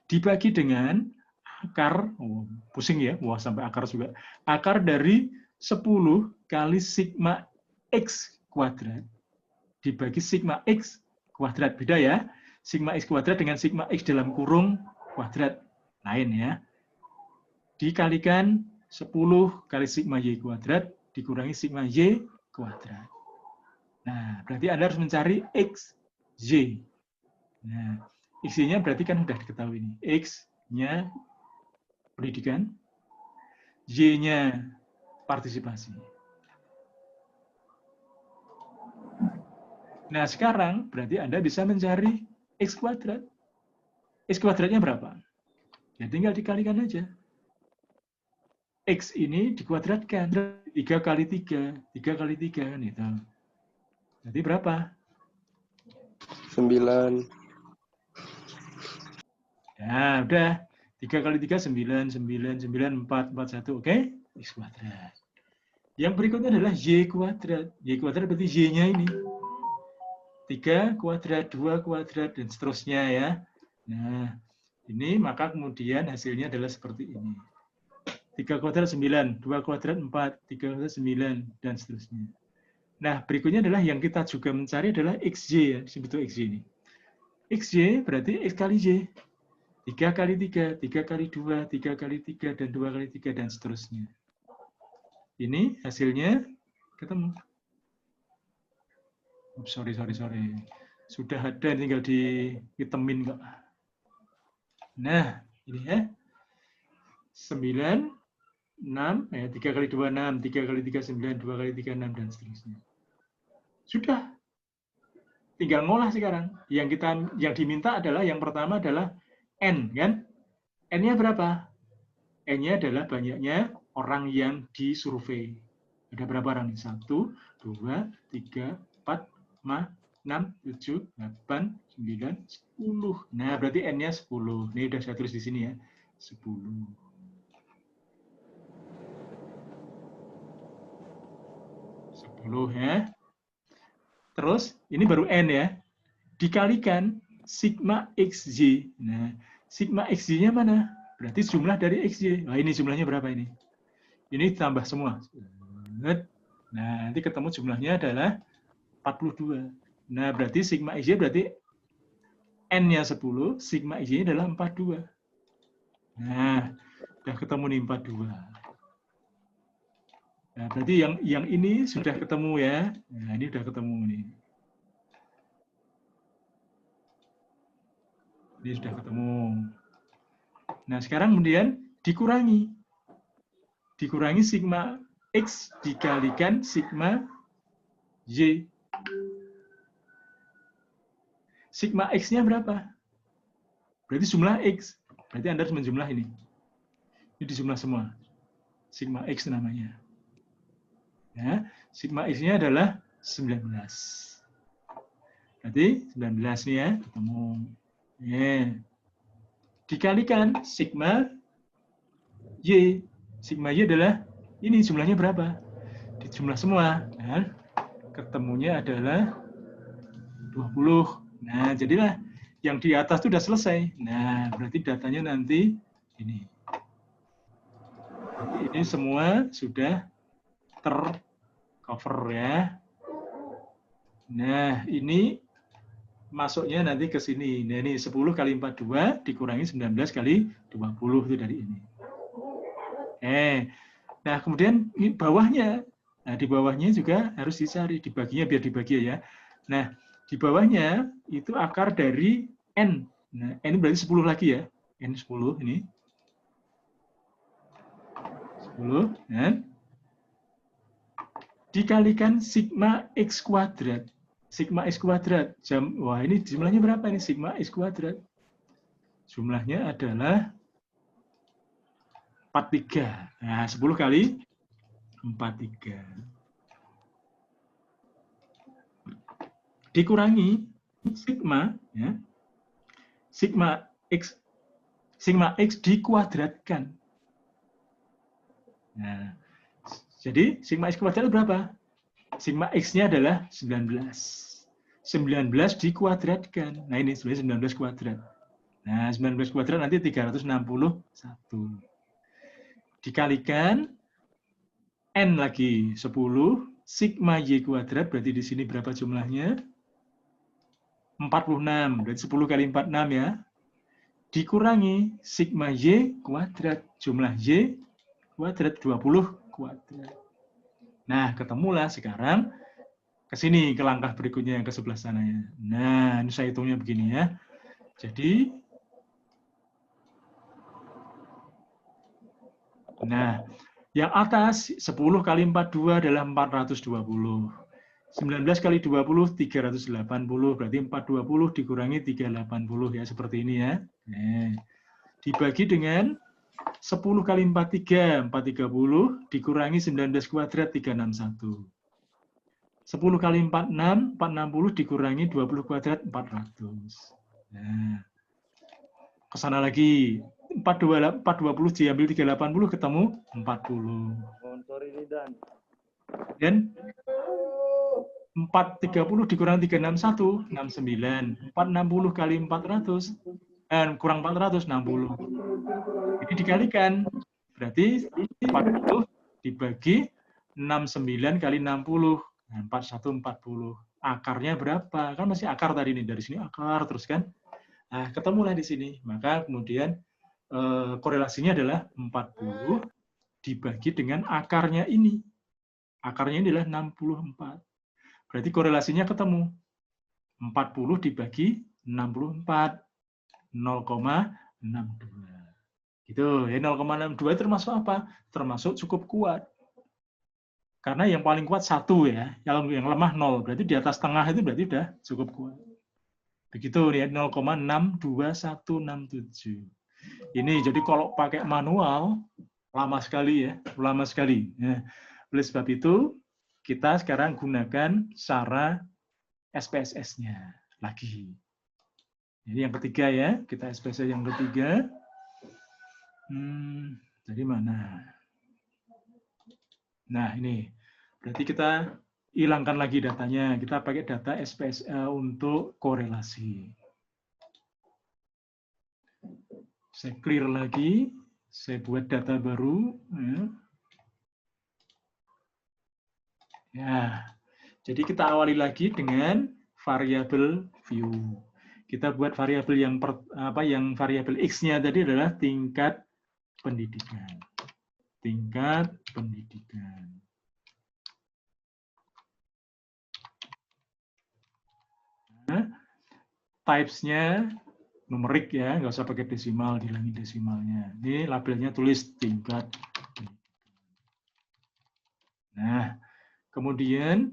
Dibagi dengan akar, pusing ya, wah sampai akar juga. Akar dari 10 kali sigma X kuadrat dibagi sigma X kuadrat. Beda ya, sigma X kuadrat dengan sigma X dalam kurung kuadrat. Lain ya. Dikalikan 10 kali sigma Y kuadrat dikurangi sigma Y kuadrat. Nah, berarti Anda harus mencari XY. Nah, X-nya berarti kan sudah diketahui ini. X-nya pendidikan, Y-nya partisipasi. Nah, sekarang berarti Anda bisa mencari X kuadrat. X kuadratnya berapa? Ya tinggal dikalikan aja. X ini dikuadratkan. 3 kali 3. 3 kali 3 kan itu. Jadi berapa? 9. Ya, udah. 3 kali 3, 9, 9, 9, 4, 4, 1. Oke? X kuadrat. Yang berikutnya adalah Y kuadrat. Y kuadrat berarti Y-nya ini. 3 kuadrat, 2 kuadrat, dan seterusnya ya. Nah, ini maka kemudian hasilnya adalah seperti ini. 3 kuadrat 9, 2 kuadrat 4, 3 kuadrat 9, dan seterusnya. Nah, berikutnya adalah yang kita juga mencari adalah XY ya, disebut XY ini. XY berarti X kali Y. 3 kali 3, 3 kali 2, 3 kali 3, dan 2 kali 3, dan seterusnya. Ini hasilnya ketemu. Oops, sorry. Sudah ada, tinggal dihitemin kok. Nah, ini ya. 9, 6, 3 kali 2, 6, 3 kali 3, 9, 2 kali 3, 6, dan seterusnya. Sudah. Tinggal ngolah sekarang. Yang diminta adalah, yang pertama adalah N, kan? N-nya berapa? N-nya adalah banyaknya orang yang disurvei. Ada berapa orang? 1, 2, 3, 4, 5, 6, 7, 8, 9, 10. Nah, berarti N-nya 10. Ini udah saya tulis di sini ya. 10. Ya. Terus, ini baru N ya. Dikalikan sigma XY. Nah, sigma XY-nya mana? Berarti jumlah dari XY. Nah, ini jumlahnya berapa ini? Ini tambah semua. Nah, nanti ketemu jumlahnya adalah 42. Nah, berarti sigma XY berarti N-nya 10, sigma XY-nya adalah 42. Nah, udah ketemu nih 42. Nah, berarti yang ini sudah ketemu ya. Nah, ini sudah ketemu nih. Ini sudah ketemu. Nah, sekarang kemudian dikurangi. Dikurangi sigma X dikalikan sigma Y. Sigma X-nya berapa? Berarti jumlah X. Berarti Anda harus menjumlah ini. Ini dijumlah semua. Sigma X namanya. Ya, sigma X-nya adalah 19. Berarti 19 nih ya, ketemu. Ya. Dikalikan sigma Y. Sigma Y adalah, ini jumlahnya berapa? Dijumlah semua. Nah, ketemunya adalah 20. Nah, jadilah yang di atas itu sudah selesai. Nah, berarti datanya nanti ini. Jadi ini semua sudah tercover ya. Nah, ini masuknya nanti ke sini. Nah, ini 10 kali 42 dikurangi 19 kali 20 itu dari ini. Nah, kemudian ini bawahnya. Nah, di bawahnya juga harus dicari. Dibaginya biar dibagi ya. Nah, di bawahnya itu akar dari N. Nah, N berarti 10 lagi ya. N 10 ini. 10. Dan dikalikan sigma X kuadrat. Sigma X kuadrat. Wah, ini jumlahnya berapa ini? Sigma X kuadrat. Jumlahnya adalah 43. Nah, 10 kali 43. Dikurangi sigma ya. Sigma X dikuadratkan. Nah, jadi sigma X kuadrat berapa? Sigma X-nya adalah 19. 19 dikuadratkan. Nah, ini sebenarnya 19 kuadrat. Nah, 19 kuadrat nanti 361. Dikalikan N lagi 10. Sigma Y kuadrat, berarti di sini berapa jumlahnya? 46. Berarti 10 kali 46 ya. Dikurangi sigma Y kuadrat. Jumlah Y kuadrat 20 kuadrat. Nah, ketemulah sekarang ke sini, ke langkah berikutnya yang ke sebelah sana ya. Nah, ini saya hitungnya begini ya. Jadi, nah, yang atas 10 kali 42 adalah 420. 19 kali 20, 380. Berarti 420 dikurangi 380 ya, seperti ini ya. Nah, dibagi dengan 10 kali 43, 430, dikurangi 19 kuadrat, 361. 10 kali 46, 460, dikurangi 20 kuadrat, 400. Nah, ke sana lagi. 420 diambil 380, ketemu 40. Dan 430 dikurangi 361, 69. 460 kali 400, kurang 400, 60. Ini dikalikan, berarti 40 dibagi 69 kali 60, nah, 4140. Akarnya berapa? Kan masih akar tadi nih, dari sini akar terus kan. Nah, ketemulah di sini. Maka kemudian korelasinya adalah 40 dibagi dengan akarnya ini. Akarnya ini adalah 64. Berarti korelasinya ketemu. 40 dibagi 64. 0,62. Gitu. Ya, 0,62 termasuk apa? Termasuk cukup kuat. Karena yang paling kuat 1 ya, yang lemah 0. Berarti di atas tengah itu berarti sudah cukup kuat. Begitu ya, 0,62167. Ini jadi kalau pakai manual lama sekali ya, lama sekali. Nah, oleh sebab itu kita sekarang gunakan cara SPSS-nya lagi. Jadi yang ketiga ya, kita SPSS yang ketiga. Dari mana? Nah ini, berarti kita hilangkan lagi datanya. Kita pakai data SPSS untuk korelasi. Saya clear lagi, saya buat data baru. Ya, jadi kita awali lagi dengan variabel view. Kita buat variabel yang variabel X-nya tadi adalah tingkat pendidikan. Tingkat pendidikan. Nah, types-nya numerik ya, nggak usah pakai desimal, dihilangin desimalnya. Ini labelnya tulis tingkat pendidikan. Nah, kemudian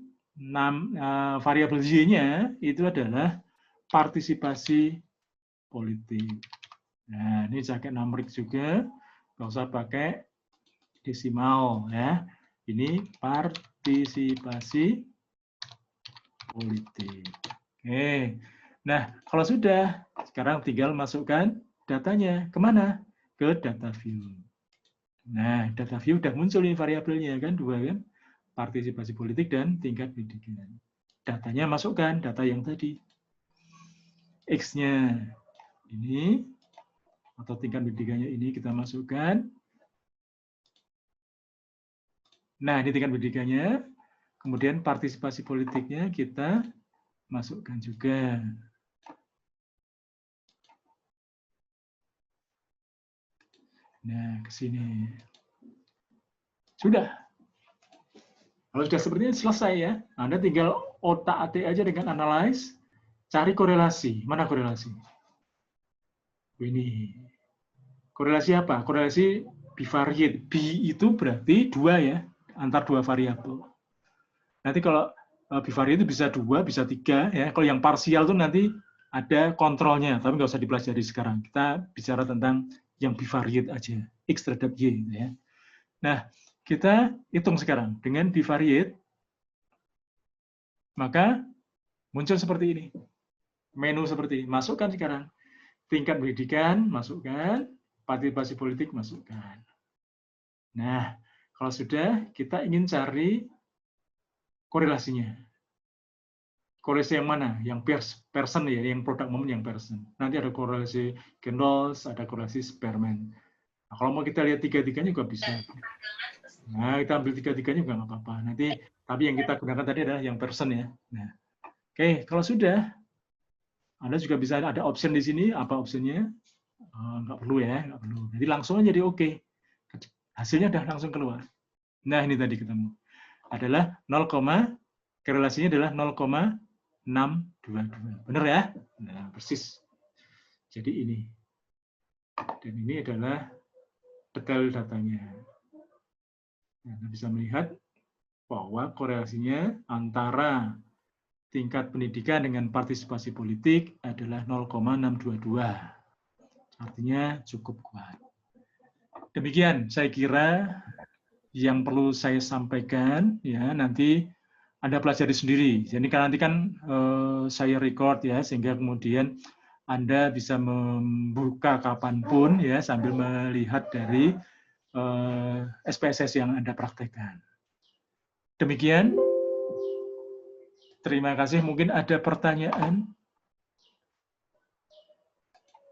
variabel Y-nya itu adalah partisipasi politik. Nah, ini pakai numerik juga, nggak usah pakai desimal ya. Ini partisipasi politik. Oke. Nah, kalau sudah, sekarang tinggal masukkan datanya. Kemana? Ke data view. Nah, data view udah muncul ini variabelnya kan, 2 kan? Partisipasi politik dan tingkat pendidikan. Datanya masukkan, data yang tadi. X-nya ini, atau tingkat pendidikannya ini kita masukkan. Nah, ini tingkat pendidikannya. Kemudian partisipasi politiknya kita masukkan juga. Nah, ke sini. Sudah. Kalau sudah seperti ini selesai ya. Anda tinggal otak-atik aja dengan analyze, cari korelasi. Mana korelasi? Ini. Korelasi apa? Korelasi bivariate. B itu berarti 2 ya, antar 2 variabel. Nanti kalau bivariate itu bisa 2, bisa 3 ya. Kalau yang parsial itu nanti ada kontrolnya, tapi nggak usah dipelajari sekarang. Kita bicara tentang yang bivariate aja, X terhadap Y ya. Nah, kita hitung sekarang dengan bivariate, maka muncul seperti ini. Menu seperti ini. Masukkan sekarang. Tingkat pendidikan, masukkan. Partisipasi politik, masukkan. Nah, kalau sudah, kita ingin cari korelasinya. Korelasi yang mana? Yang person ya, yang product moment yang person. Nanti ada korelasi Kendalls, ada korelasi Spearman. Nah, kalau mau kita lihat tiga-tiganya juga bisa. Nah, kita ambil tiga-tiganya juga nggak apa-apa. Nanti, tapi yang kita gunakan tadi adalah yang person ya. Nah, oke, kalau sudah, Anda juga bisa ada option di sini. Apa optionnya? Nggak perlu ya, nggak perlu. Jadi langsung aja di oke. Hasilnya udah langsung keluar. Nah, ini tadi ketemu. Adalah 0, korelasinya adalah 0,622. Benar ya? Nah, persis. Jadi ini. Dan ini adalah detail datanya. Nah, Anda bisa melihat bahwa korelasinya antara tingkat pendidikan dengan partisipasi politik adalah 0,622. Artinya cukup kuat. Demikian saya kira yang perlu saya sampaikan ya, nanti Anda pelajari sendiri. Jadi nanti kan saya record ya, sehingga kemudian Anda bisa membuka kapanpun ya sambil melihat dari SPSS yang Anda praktekkan. Demikian. Terima kasih. Mungkin ada pertanyaan?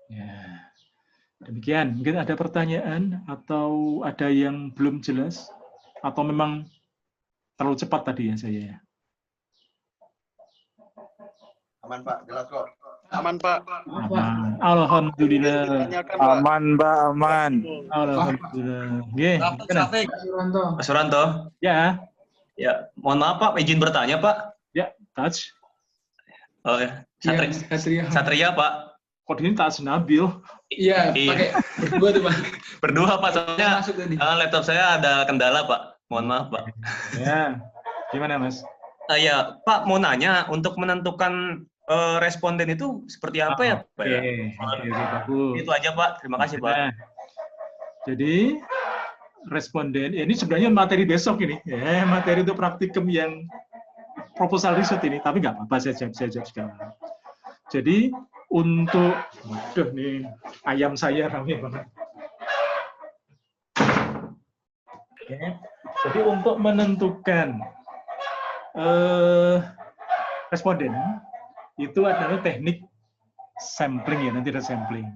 Ya. Demikian. Mungkin ada pertanyaan atau ada yang belum jelas atau memang terlalu cepat tadi ya saya. Aman Pak, jelas kok. Aman, Pak. Aman. Alhamdulillah. Ditanyakan, Pak. Aman, Mbak, aman. Alhamdulillah. Nggih, gimana? Mas Suranto. Ya, Ya, mohon maaf Pak, izin bertanya Pak. ya, touch. Oh, ya. Satria Pak. Kok ini touch Nabil? Iya, Iya. pakai berdua tuh, Pak. Berdua Pak, soalnya Masuk tadi. laptop saya ada kendala Pak. Mohon maaf Pak. Ya, gimana Mas? Ya, Pak mau nanya untuk menentukan responden itu seperti apa ya Pak? Oke, Ya? bagus. Itu aja Pak. Terima kasih Pak. Nah, jadi responden ini sebenarnya materi besok ini, ya materi untuk praktikum yang proposal riset ini, tapi nggak apa-apa saya jawab sekarang. Jadi untuk, waduh nih ayam saya ramai banget. Oke. Jadi untuk menentukan responden itu adalah teknik sampling ya, nanti ada sampling.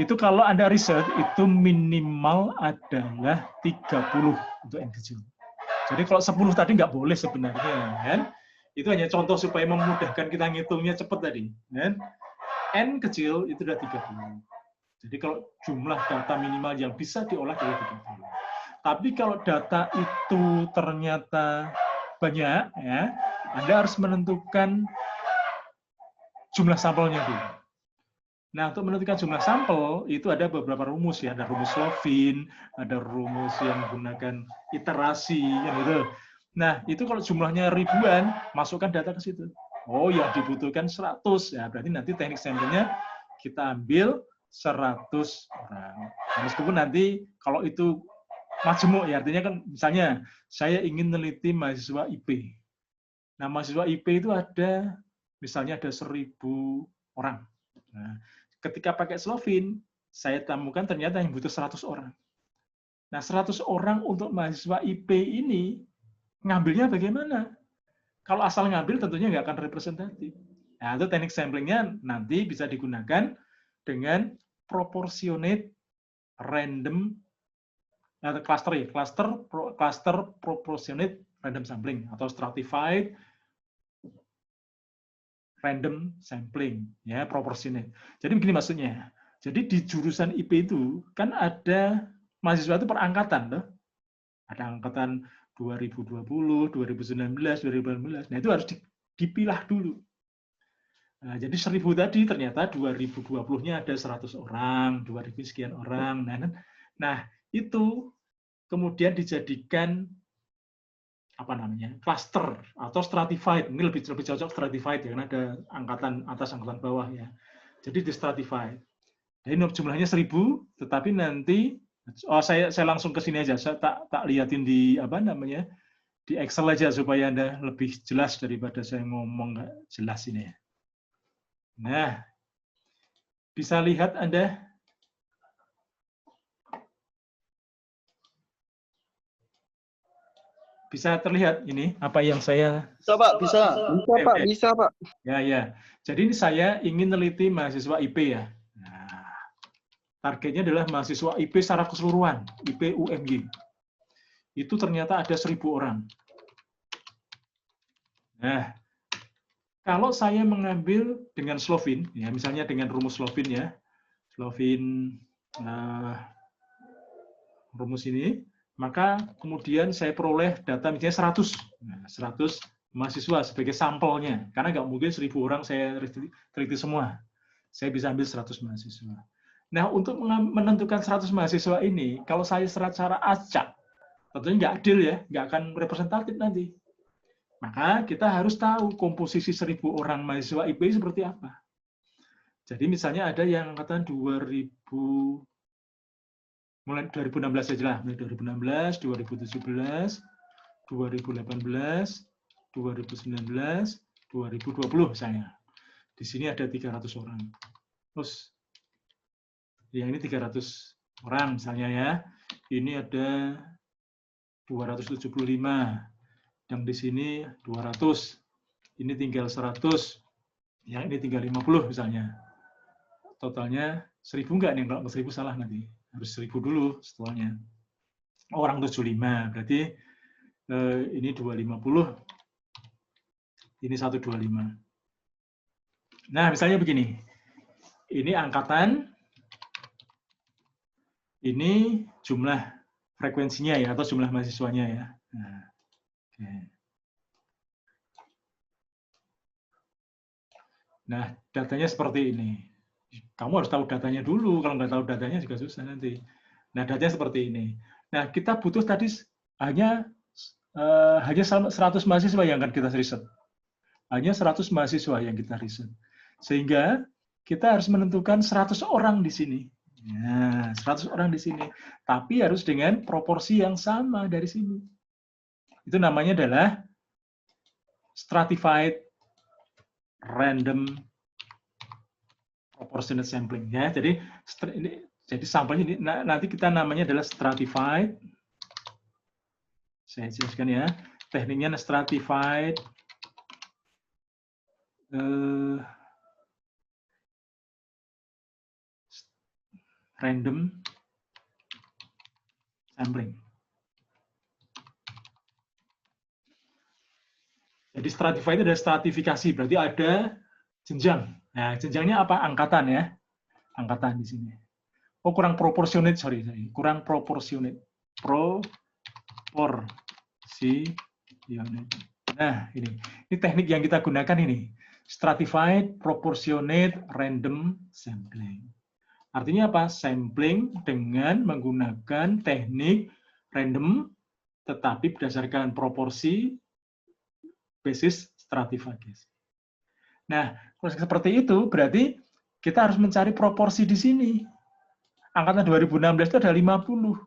Itu kalau Anda riset itu minimal adalah 30 untuk N kecil. Jadi kalau 10 tadi nggak boleh sebenarnya, kan? Itu hanya contoh supaya memudahkan kita ngitungnya cepat tadi, kan? N kecil itu udah 30. Jadi kalau jumlah data minimal yang bisa diolah dari 30. Tapi kalau data itu ternyata banyak, ya, Anda harus menentukan jumlah sampelnya dulu. Nah, untuk menentukan jumlah sampel, itu ada beberapa rumus ya. Ada rumus Slovin, ada rumus yang menggunakan iterasi, yang gitu. Nah, itu kalau jumlahnya ribuan, masukkan data ke situ. Oh, yang dibutuhkan 100. Ya, berarti nanti teknik sampelnya kita ambil 100 orang. Nah, meskipun nanti kalau itu majemuk, ya artinya kan misalnya saya ingin meneliti mahasiswa IP. Nah, mahasiswa IP itu ada, misalnya ada 1000 orang. Nah, ketika pakai Slovin, saya temukan ternyata yang butuh 100 orang. Nah, 100 orang untuk mahasiswa IP ini, ngambilnya bagaimana? Kalau asal ngambil tentunya nggak akan representatif. Nah, itu teknik samplingnya nanti bisa digunakan dengan proportionate random atau cluster ya, cluster proportionate random sampling atau stratified random sampling, ya, proportionate. Jadi begini maksudnya. Jadi di jurusan IP itu kan ada mahasiswa itu per angkatan, loh. Ada angkatan 2020, 2019, 2018. Nah, itu harus dipilah dulu. Nah, jadi 1000 tadi ternyata 2020-nya ada 100 orang, 2000 sekian orang. Nah, itu kemudian dijadikan apa namanya, cluster atau stratified. Ini lebih cocok stratified ya, karena ada angkatan atas, angkatan bawah ya. Jadi di stratified. Jadi jumlahnya 1000, tetapi nanti saya langsung ke sini aja. Saya tak liatin di apa namanya, di Excel aja supaya Anda lebih jelas daripada saya ngomong nggak jelas ini ya. Nah, bisa lihat Anda. Bisa terlihat ini apa yang saya... Bisa, Pak, bisa. Bisa, Pak, bisa, Pak. Ya. Jadi ini saya ingin neliti mahasiswa IP ya. Nah, targetnya adalah mahasiswa IP secara keseluruhan, IP UMY. Itu ternyata ada 1000 orang. Nah, kalau saya mengambil dengan Slovin, ya misalnya dengan rumus Slovin ya, Slovin rumus ini, maka kemudian saya peroleh data misalnya 100. Nah, 100 mahasiswa sebagai sampelnya. Karena nggak mungkin 1000 orang saya teliti semua. Saya bisa ambil 100 mahasiswa. Nah, untuk menentukan 100 mahasiswa ini, kalau saya secara acak, tentunya nggak adil ya, nggak akan representatif nanti. Maka kita harus tahu komposisi 1000 orang mahasiswa IP seperti apa. Jadi misalnya ada yang angkatan 2000, mulai 2016 saja lah, mulai 2016, 2017, 2018, 2019, 2020 misalnya. Di sini ada 300 orang. Terus yang ini 300 orang misalnya ya. Ini ada 275. Yang di sini 200. Ini tinggal 100. Yang ini tinggal 50 misalnya. Totalnya 1000 enggak nih? Kalau 1000 salah nanti. Harus 1000 dulu setelahnya. Orang 75, berarti ini 250, ini 125. Nah, misalnya begini. Ini angkatan, ini jumlah frekuensinya ya, atau jumlah mahasiswanya ya. Nah, oke. Nah, datanya seperti ini. Kamu harus tahu datanya dulu, kalau nggak tahu datanya juga susah nanti. Nah, datanya seperti ini. Nah, kita butuh tadi hanya 100 mahasiswa yang akan kita riset. Hanya 100 mahasiswa yang kita riset. Sehingga kita harus menentukan 100 orang di sini. Nah, 100 orang di sini. Tapi harus dengan proporsi yang sama dari sini. Itu namanya adalah stratified random proportionate sampling. Ya, jadi sampelnya ini nanti kita namanya adalah stratified. Saya jelaskan ya. Tekniknya stratified random sampling. Jadi stratified itu adalah stratifikasi, berarti ada jenjang. Nah, jenjangnya apa? Angkatan ya. Angkatan di sini. Oh, kurang proportionate, sorry. Kurang proportionate. Proportionate. Nah, ini teknik yang kita gunakan ini. Stratified proportionate random sampling. Artinya apa? Sampling dengan menggunakan teknik random, tetapi berdasarkan proporsi basis stratifikasi. Nah, kalau seperti itu, berarti kita harus mencari proporsi di sini. Angkatan 2016 itu ada 50.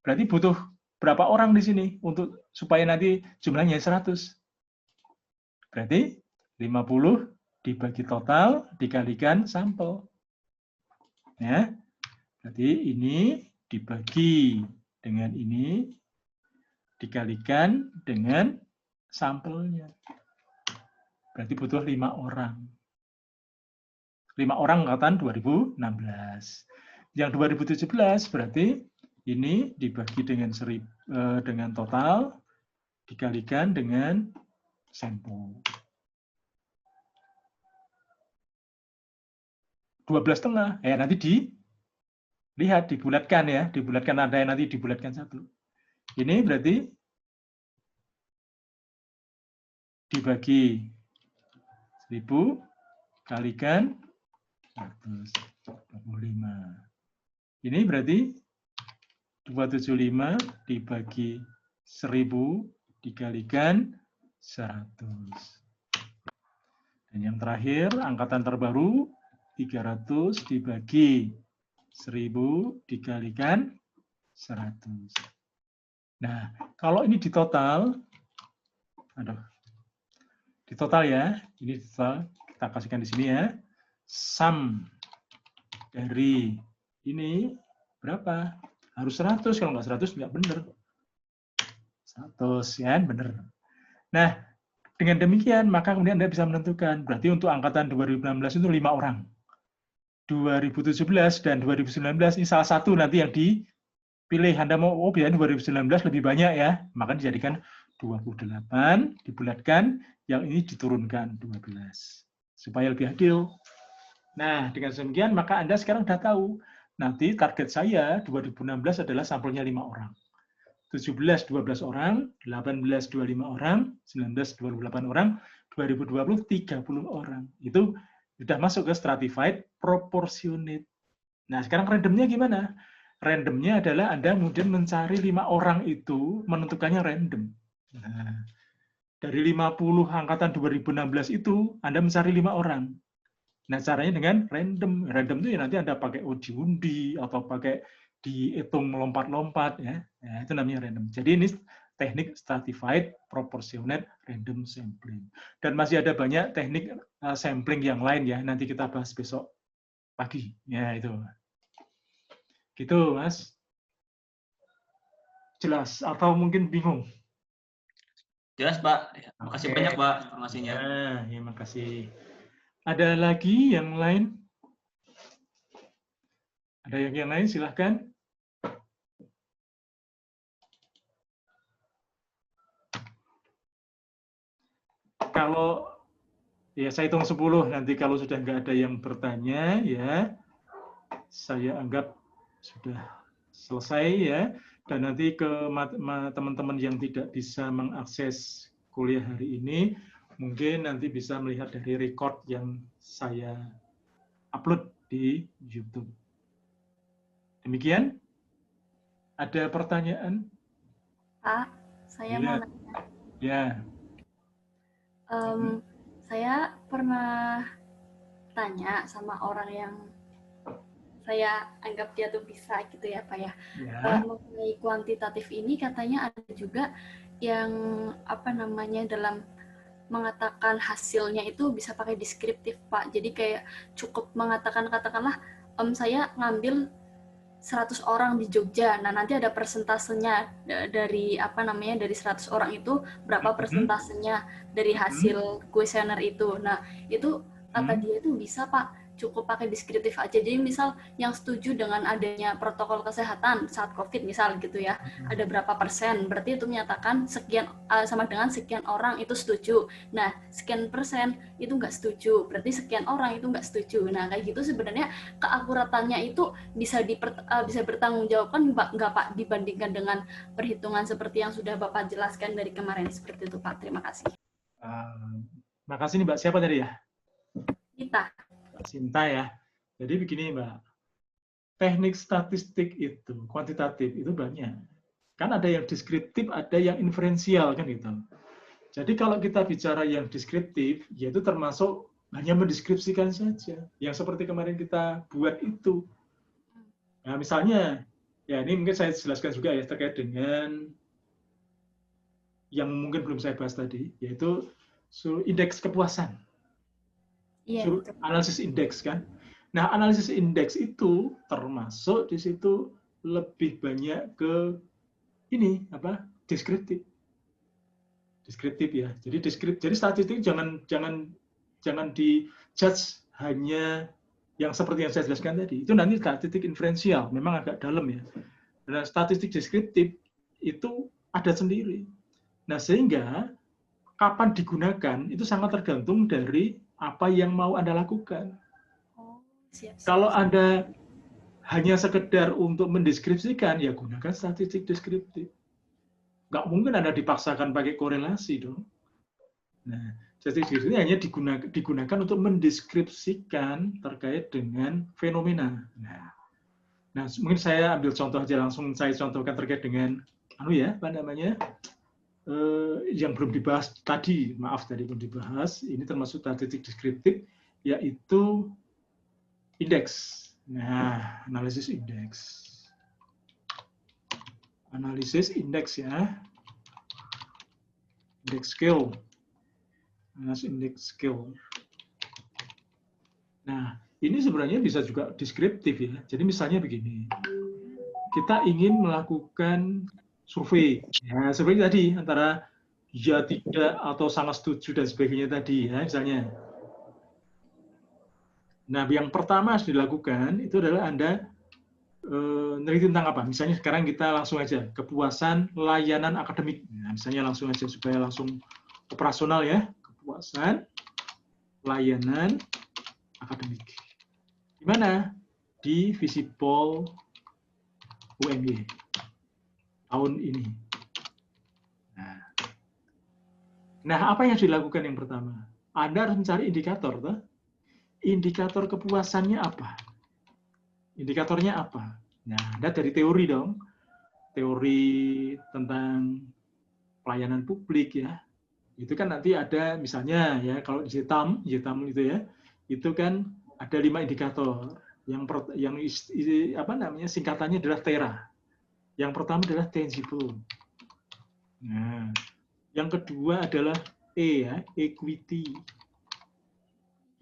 Berarti butuh berapa orang di sini untuk supaya nanti jumlahnya 100. Berarti 50 dibagi total dikalikan sampel. Ya. Berarti ini dibagi dengan ini dikalikan dengan sampelnya. Berarti butuh 5 orang. 5 orang angkatan 2016. Yang 2017 berarti ini dibagi dengan dengan total dikalikan dengan sampel. 12,5. Ya, nanti dilihat, dibulatkan ya. Dibulatkan, ada yang nanti dibulatkan 1. Ini berarti dibagi 1000 kalikan 125. Ini berarti 275 dibagi 1000 dikalikan 100. Dan yang terakhir, angkatan terbaru 300 dibagi 1000 dikalikan 100. Nah, kalau ini di total, di total ya, ini total, kita kasihkan di sini ya, sum dari ini berapa? Harus 100, kalau nggak 100 nggak benar. 100 ya, benar. Nah, dengan demikian, maka kemudian Anda bisa menentukan, berarti untuk angkatan 2016 itu 5 orang. 2017 dan 2019 ini salah satu nanti yang dipilih. Anda mau, oh biasanya 2019 lebih banyak ya, maka dijadikan 28, dibulatkan, yang ini diturunkan 12. Supaya lebih adil. Nah, dengan demikian, maka Anda sekarang sudah tahu, nanti target saya 2016 adalah sampelnya 5 orang. 17, 12 orang, 18, 25 orang, 19, 28 orang, 2020, 30 orang. Itu sudah masuk ke stratified proportionate. Nah, sekarang randomnya gimana? Randomnya adalah Anda kemudian mencari 5 orang itu, menentukannya random. Nah, dari 50 angkatan 2016 itu, Anda mencari 5 orang. Nah, caranya dengan random. Random itu ya nanti Anda pakai uji-undi, atau pakai dihitung melompat-lompat. Ya. Nah, itu namanya random. Jadi ini teknik stratified proportionate random sampling. Dan masih ada banyak teknik sampling yang lain ya. Nanti kita bahas besok pagi. Ya, itu. Gitu, Mas. Jelas atau mungkin bingung? Jelas, Pak. Makasih Oke. banyak, Pak, informasinya. Ya, makasih. Ada lagi yang lain? Ada yang lain? Silahkan. Kalau Ya, saya hitung 10. Nanti kalau sudah nggak ada yang bertanya, ya, saya anggap sudah selesai, ya. Dan nanti ke teman-teman yang tidak bisa mengakses kuliah hari ini, mungkin nanti bisa melihat dari record yang saya upload di YouTube. Demikian. Ada pertanyaan? Pak, saya mau nanya. Ya. Saya pernah tanya sama orang yang saya anggap dia tuh bisa gitu ya Pak ya. Mengenai kuantitatif ini katanya ada juga yang dalam mengatakan hasilnya itu bisa pakai deskriptif Pak. Jadi kayak cukup mengatakan katakanlah saya ngambil 100 orang di Jogja. Nah, nanti ada persentasenya dari dari 100 orang itu berapa persentasenya dari hasil kuesioner itu. Nah, itu kata dia itu bisa Pak, cukup pakai deskriptif aja. Jadi misal yang setuju dengan adanya protokol kesehatan saat COVID misal gitu ya, ada berapa persen, berarti itu menyatakan sekian sama dengan sekian orang itu setuju. Nah, sekian persen itu nggak setuju, berarti sekian orang itu nggak setuju. Nah, kayak gitu sebenarnya keakuratannya itu bisa bertanggungjawabkan nggak Pak dibandingkan dengan perhitungan seperti yang sudah Bapak jelaskan dari kemarin seperti itu Pak. Terima kasih. Makasih nih Mbak. Siapa tadi ya? Kita. Sinta ya. Jadi begini Mbak, teknik statistik itu, kuantitatif itu banyak. Kan ada yang deskriptif, ada yang inferensial kan gitu. Jadi kalau kita bicara yang deskriptif, yaitu termasuk hanya mendeskripsikan saja. Yang seperti kemarin kita buat itu. Nah misalnya, ya ini mungkin saya jelaskan juga ya terkait dengan yang mungkin belum saya bahas tadi, yaitu indeks kepuasan. Analisis indeks kan. Nah, analisis indeks itu termasuk di situ lebih banyak ke ini deskriptif. Deskriptif ya. Jadi statistik jangan dijudge hanya yang seperti yang saya jelaskan tadi. Itu nanti statistik inferensial, memang agak dalam ya. Dan statistik deskriptif itu ada sendiri. Nah, sehingga kapan digunakan itu sangat tergantung dari apa yang mau Anda lakukan. Kalau Anda hanya sekedar untuk mendeskripsikan, ya gunakan statistik deskriptif. Nggak mungkin Anda dipaksakan pakai korelasi dong. Nah, statistik deskriptif hanya digunakan untuk mendeskripsikan terkait dengan fenomena. Nah, mungkin saya ambil contoh aja langsung saya contohkan terkait dengan yang belum dibahas tadi, maaf tadi belum dibahas, ini termasuk statistik deskriptif, yaitu indeks. Nah, analisis indeks. Analisis indeks ya. Index skill. Analisis index skill. Nah, ini sebenarnya bisa juga deskriptif ya. Jadi misalnya begini, kita ingin melakukan survei, ya seperti tadi antara ya tidak atau sangat setuju dan sebagainya tadi, ya misalnya. Nah, yang pertama harus dilakukan itu adalah Anda neliti tentang apa. Misalnya sekarang kita langsung aja kepuasan layanan akademik. Nah, misalnya langsung aja supaya langsung operasional ya, kepuasan layanan akademik. Di mana? Di Visipol UNY. Tahun ini. Nah, apa yang dilakukan yang pertama? Anda harus mencari indikator, toh? Indikator kepuasannya apa? Indikatornya apa? Nah, Anda dari teori dong. Teori tentang pelayanan publik ya. Itu kan nanti ada misalnya ya kalau di YTAM itu ya, itu kan ada 5 indikator. Yang singkatannya adalah TERA. Yang pertama adalah tangible. Nah, yang kedua adalah E ya, equity.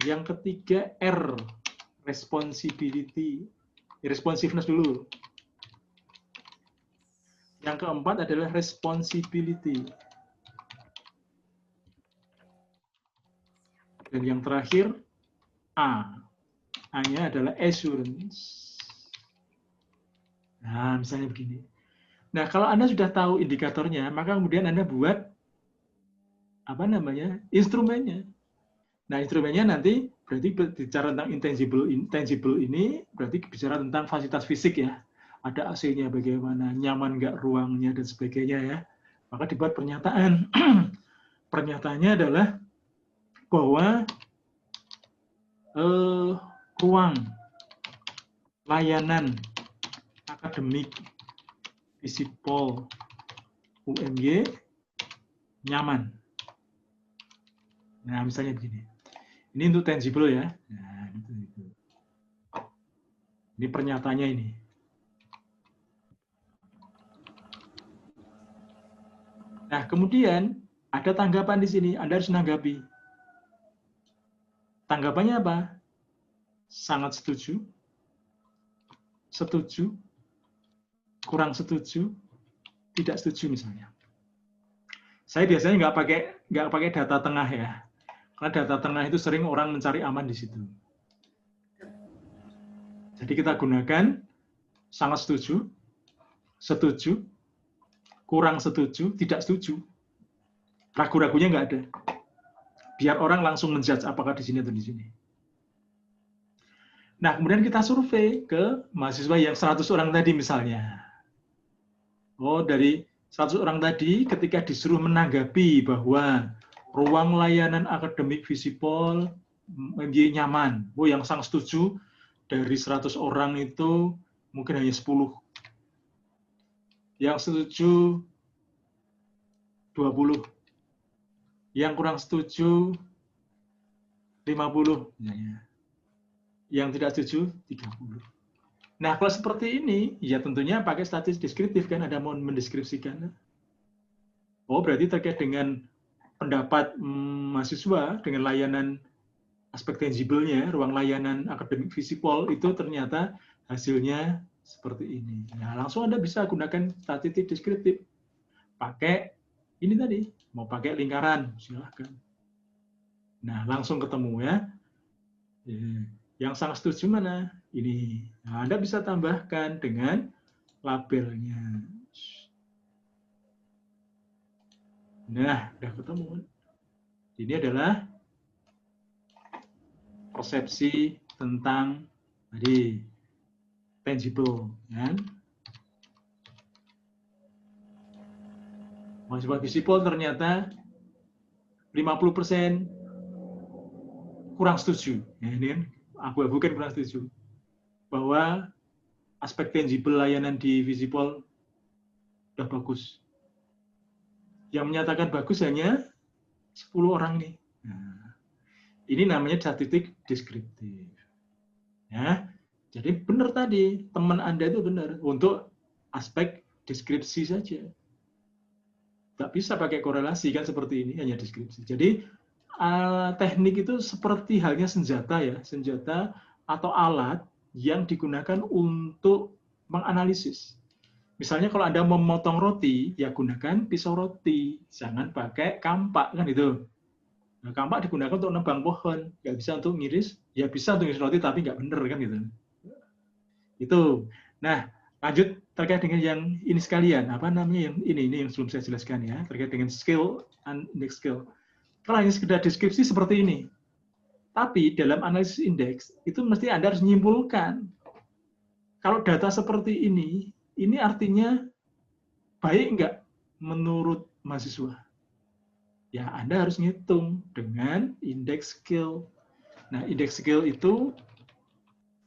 Yang ketiga R, responsibility. Responsiveness dulu. Yang keempat adalah responsibility. Dan yang terakhir A. A-nya adalah assurance. Nah, misalnya begini. Nah, kalau Anda sudah tahu indikatornya, maka kemudian Anda buat instrumennya. Nah, instrumennya nanti berarti bicara tentang intangible ini berarti bicara tentang fasilitas fisik ya. Ada AC-nya bagaimana, nyaman nggak ruangnya dan sebagainya ya. Maka dibuat pernyataan. Pernyataannya adalah bahwa ruang layanan akademik Visipol UMY nyaman. Nah, misalnya begini. Ini untuk tangible ya. Nah, itu. Ini pernyataannya ini. Nah, kemudian ada tanggapan di sini. Anda harus menanggapi. Tanggapannya apa? Sangat setuju, setuju, kurang setuju, tidak setuju misalnya. Saya biasanya nggak pakai data tengah ya, karena data tengah itu sering orang mencari aman di situ. Jadi kita gunakan sangat setuju, setuju, kurang setuju, tidak setuju. Ragu-ragunya nggak ada. Biar orang langsung menjudge apakah di sini atau di sini. Nah, kemudian kita survei ke mahasiswa yang 100 orang tadi misalnya. Oh, dari 100 orang tadi ketika disuruh menanggapi bahwa ruang layanan akademik Visipol nyaman. Oh, yang sangat setuju dari 100 orang itu mungkin hanya 10. Yang setuju 20. Yang kurang setuju 50 misalnya. Yang tidak setuju 30. Nah, kalau seperti ini, ya tentunya pakai statistik deskriptif kan, ada mau mendeskripsikan. Oh, berarti terkait dengan pendapat mahasiswa dengan layanan aspek tangible-nya, ruang layanan akademik Visipol itu ternyata hasilnya seperti ini. Nah, langsung Anda bisa gunakan statistik deskriptif. Pakai ini tadi, mau pakai lingkaran, silahkan. Nah, langsung ketemu ya. Yang sangat setuju mana? Ini. Nah, Anda bisa tambahkan dengan labelnya. Nah, udah ketemu. Ini adalah persepsi tentang tadi tangible, kan? Mahasiswa Visipol ternyata 50% kurang setuju. Ya, ini kan abu-abu kan kurang setuju. Bahwa aspek tangible layanan di Visipol udah bagus. Yang menyatakan bagus hanya 10 orang nih. Nah, ini namanya statistik deskriptif. Ya, jadi benar tadi, teman Anda itu benar untuk aspek deskripsi saja. Tak bisa pakai korelasi kan seperti ini, hanya deskripsi. Jadi teknik itu seperti halnya senjata ya, senjata atau alat yang digunakan untuk menganalisis. Misalnya kalau Anda memotong roti, ya gunakan pisau roti, jangan pakai kampak kan itu. Nah, kampak digunakan untuk nebang pohon, nggak bisa untuk ngiris, ya bisa untuk ngiris roti tapi nggak bener kan gitu. Itu. Nah, lanjut terkait dengan yang ini sekalian, apa namanya yang ini yang belum saya jelaskan ya, terkait dengan skill and index skill. Kalau hanya sekedar deskripsi seperti ini, tapi dalam analisis indeks itu mesti Anda harus menyimpulkan. Kalau data seperti ini artinya baik nggak menurut mahasiswa? Ya, Anda harus ngitung dengan indeks skill. Nah, indeks skill itu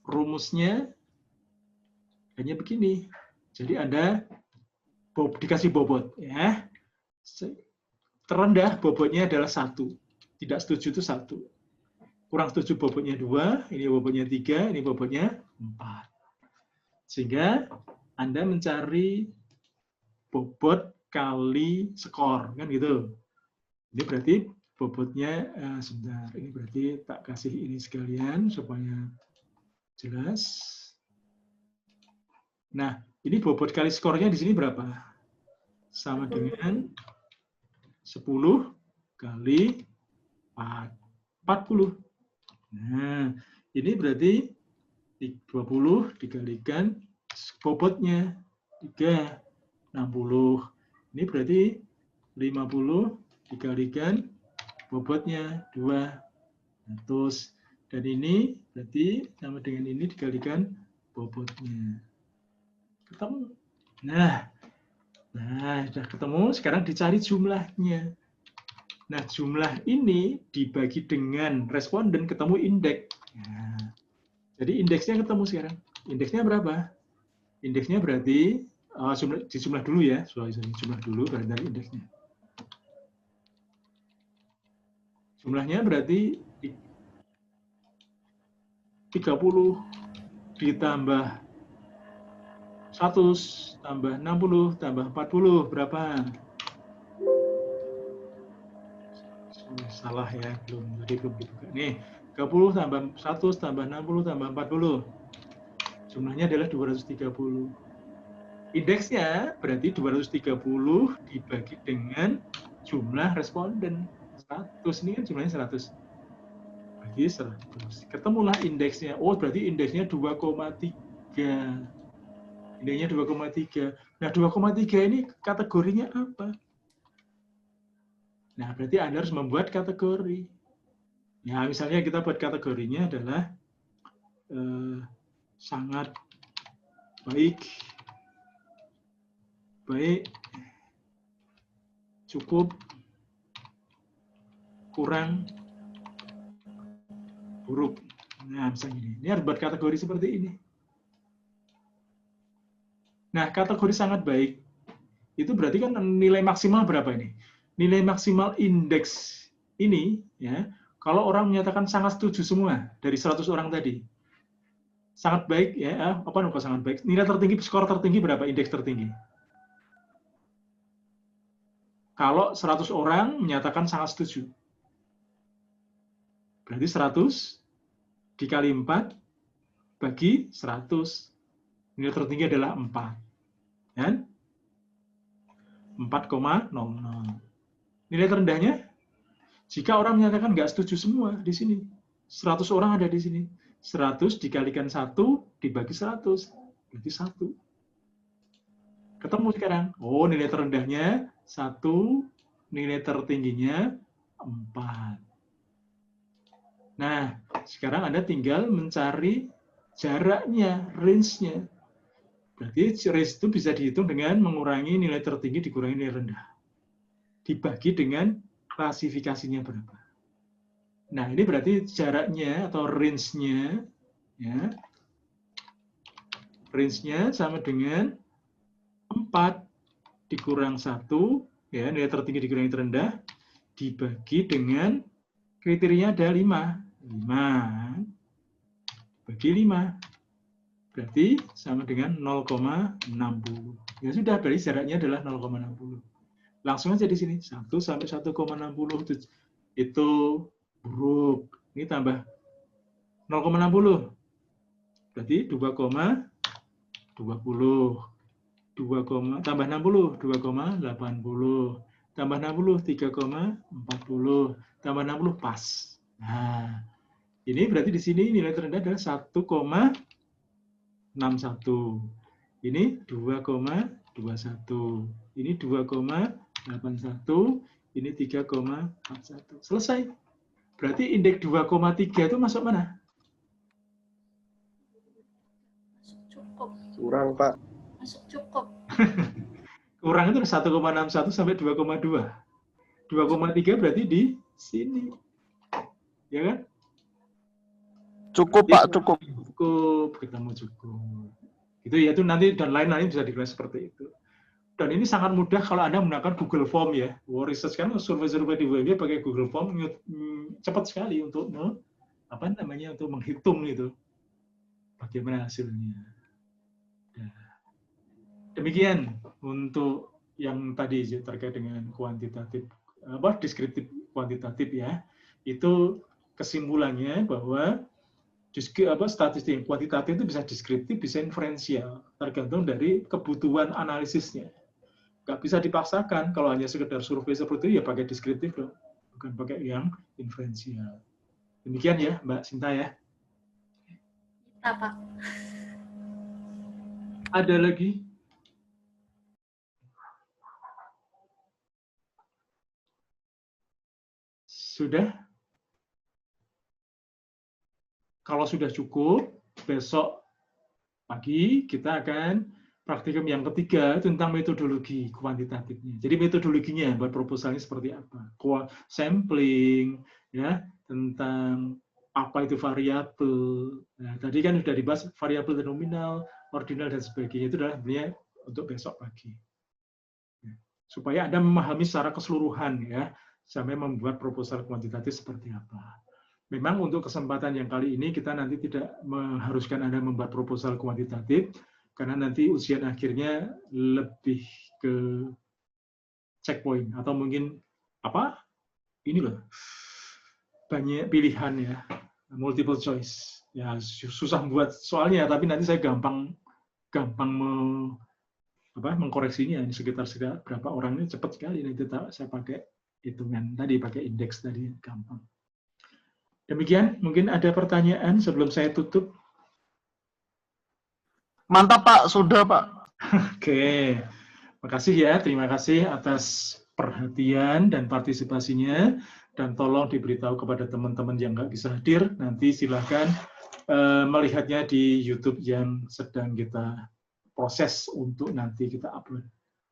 rumusnya hanya begini. Jadi Anda dikasih bobot ya. Terendah bobotnya adalah 1. Tidak setuju itu 1. Kurang setuju bobotnya 2, ini bobotnya 3, ini bobotnya 4. Sehingga Anda mencari bobot kali skor kan gitu. Ini berarti bobotnya sebentar. Ini berarti tak kasih ini sekalian supaya jelas. Nah, ini bobot kali skornya di sini berapa? Sama dengan 10 kali 40. Nah, ini berarti 20 dikalikan bobotnya 3, 60. Ini berarti 50 dikalikan bobotnya 2, 100. Dan ini berarti sama dengan ini dikalikan bobotnya. Ketemu. Nah, sudah ketemu. Sekarang dicari jumlahnya. Nah, jumlah ini dibagi dengan responden ketemu indeks. Nah, jadi indeksnya ketemu sekarang. Indeksnya berapa? Indeksnya berarti jumlah dulu ya. Jumlah dulu baru dari indeksnya. Jumlahnya berarti 30 ditambah 100 tambah 60 tambah 40 berapa? Salah ya, belum dibuka. Nih, 30 tambah 100 tambah 60 tambah 40. Jumlahnya adalah 230. Indeksnya berarti 230 dibagi dengan jumlah responden. 100, ini kan jumlahnya 100. Bagi 100. Ketemulah indeksnya. Oh, berarti indeksnya 2,3. Indeksnya 2,3. Nah, 2,3 ini kategorinya apa? Nah, berarti Anda harus membuat kategori. Ya, misalnya kita buat kategorinya adalah sangat baik, cukup, kurang, buruk. Nah, misalnya ini harus buat kategori seperti ini. Nah, kategori sangat baik itu berarti kan nilai maksimal berapa ini? Nilai maksimal indeks ini ya, kalau orang menyatakan sangat setuju semua dari 100 orang tadi. Sangat baik ya, apa namanya sangat baik? Nilai tertinggi, skor tertinggi berapa? Indeks tertinggi. Kalau 100 orang menyatakan sangat setuju. Berarti 100 dikali 4 bagi 100. Nilai tertinggi adalah 4. Dan 4,00. Nilai terendahnya, jika orang menyatakan nggak setuju semua di sini. 100 orang ada di sini. 100 dikalikan 1 dibagi 100. Berarti 1. Ketemu sekarang. Oh, nilai terendahnya 1, nilai tertingginya 4. Nah, sekarang Anda tinggal mencari jaraknya, range-nya. Berarti range itu bisa dihitung dengan mengurangi nilai tertinggi dikurangi nilai rendah. Dibagi dengan klasifikasinya berapa. Nah, ini berarti jaraknya atau range-nya, ya, range-nya sama dengan 4 dikurang 1, ya, nilai tertinggi dikurangi terendah, dibagi dengan kriterianya ada 5. 5 bagi 5. Berarti sama dengan 0,60. Ya sudah, berarti jaraknya adalah 0,60. Langsung aja di sini, 1 sampai 1,60 itu buruk. Ini tambah 0,60. Berarti 2,20. Tambah 60, 2,80. Tambah 60, 3,40. Tambah 60, pas. Nah, ini berarti di sini nilai terendah adalah 1,61. Ini 2,21. Ini 2,81. Ini 3,41. Selesai. Berarti indeks 2,3 itu masuk mana? Masuk cukup. Kurang, Pak. Masuk cukup. Kurang itu 1,61 sampai 2,2. 2,3 berarti di sini. Ya kan? Cukup, Pak, cukup. Cukup, kita mau cukup. Itu ya, itu nanti dan lain-lain bisa dikelas seperti itu. Dan ini sangat mudah kalau Anda menggunakan Google Form ya. Research kan survei-survei di web pakai Google Form cepat sekali untuk untuk menghitung itu bagaimana hasilnya. Ya. Demikian untuk yang tadi terkait dengan kuantitatif deskriptif kuantitatif ya. Itu kesimpulannya bahwa statistik kuantitatif itu bisa deskriptif, bisa inferensial, tergantung dari kebutuhan analisisnya. Nggak bisa dipaksakan, kalau hanya sekedar survei seperti itu, ya pakai deskriptif loh, bukan pakai yang inferensial. Demikian ya, Mbak Sinta ya. Kita, Pak. Ada lagi? Sudah? kalau sudah cukup, besok pagi kita akan praktikum yang ketiga tentang metodologi kuantitatifnya. Jadi metodologinya buat proposalnya seperti apa? Sampling, ya, tentang apa itu variabel. Nah, tadi kan sudah dibahas variabel nominal, ordinal dan sebagainya. Itu adalah sebenarnya untuk besok pagi. Supaya Anda memahami secara keseluruhan ya, sampai membuat proposal kuantitatif seperti apa. Memang untuk kesempatan yang kali ini kita nanti tidak mengharuskan Anda membuat proposal kuantitatif, karena nanti ujian akhirnya lebih ke checkpoint atau mungkin apa? Ini loh, banyak pilihan ya, multiple choice. Ya susah buat soalnya, tapi nanti saya gampang mengkoreksinya. Ini sekitar berapa orang ini cepat sekali. Nanti saya pakai hitungan tadi, pakai indeks tadi, gampang. Demikian, mungkin ada pertanyaan sebelum saya tutup. Mantap Pak, sudah Pak. Oke, makasih ya, terima kasih atas perhatian dan partisipasinya, dan tolong diberitahu kepada teman-teman yang nggak bisa hadir, nanti silahkan melihatnya di YouTube yang sedang kita proses untuk nanti kita upload,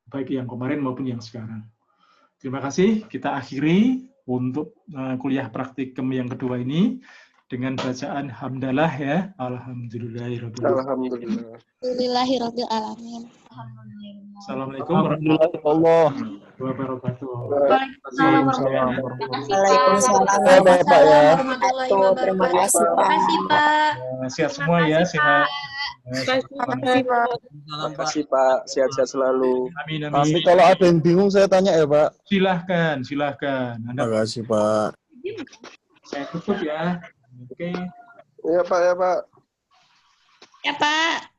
baik yang kemarin maupun yang sekarang. Terima kasih, kita akhiri untuk kuliah praktikum yang kedua ini dengan bacaan hamdalah ya. Alhamdulillahirabbil alamin. Alhamdulillahirrahmanirrahim. Assalamualaikum warahmatullahi wabarakatuh. Waalaikumsalam warahmatullahi wabarakatuh. Terima kasih Pak. Sehat semua ya, sehat. Terima kasih Pak, sehat-sehat selalu. Amin, amin. Nanti kalau ada yang bingung saya tanya ya Pak. Silahkan. Terima kasih Pak. Saya tutup ya. Oke. Iya Pak, ya Pak. Ya Pak.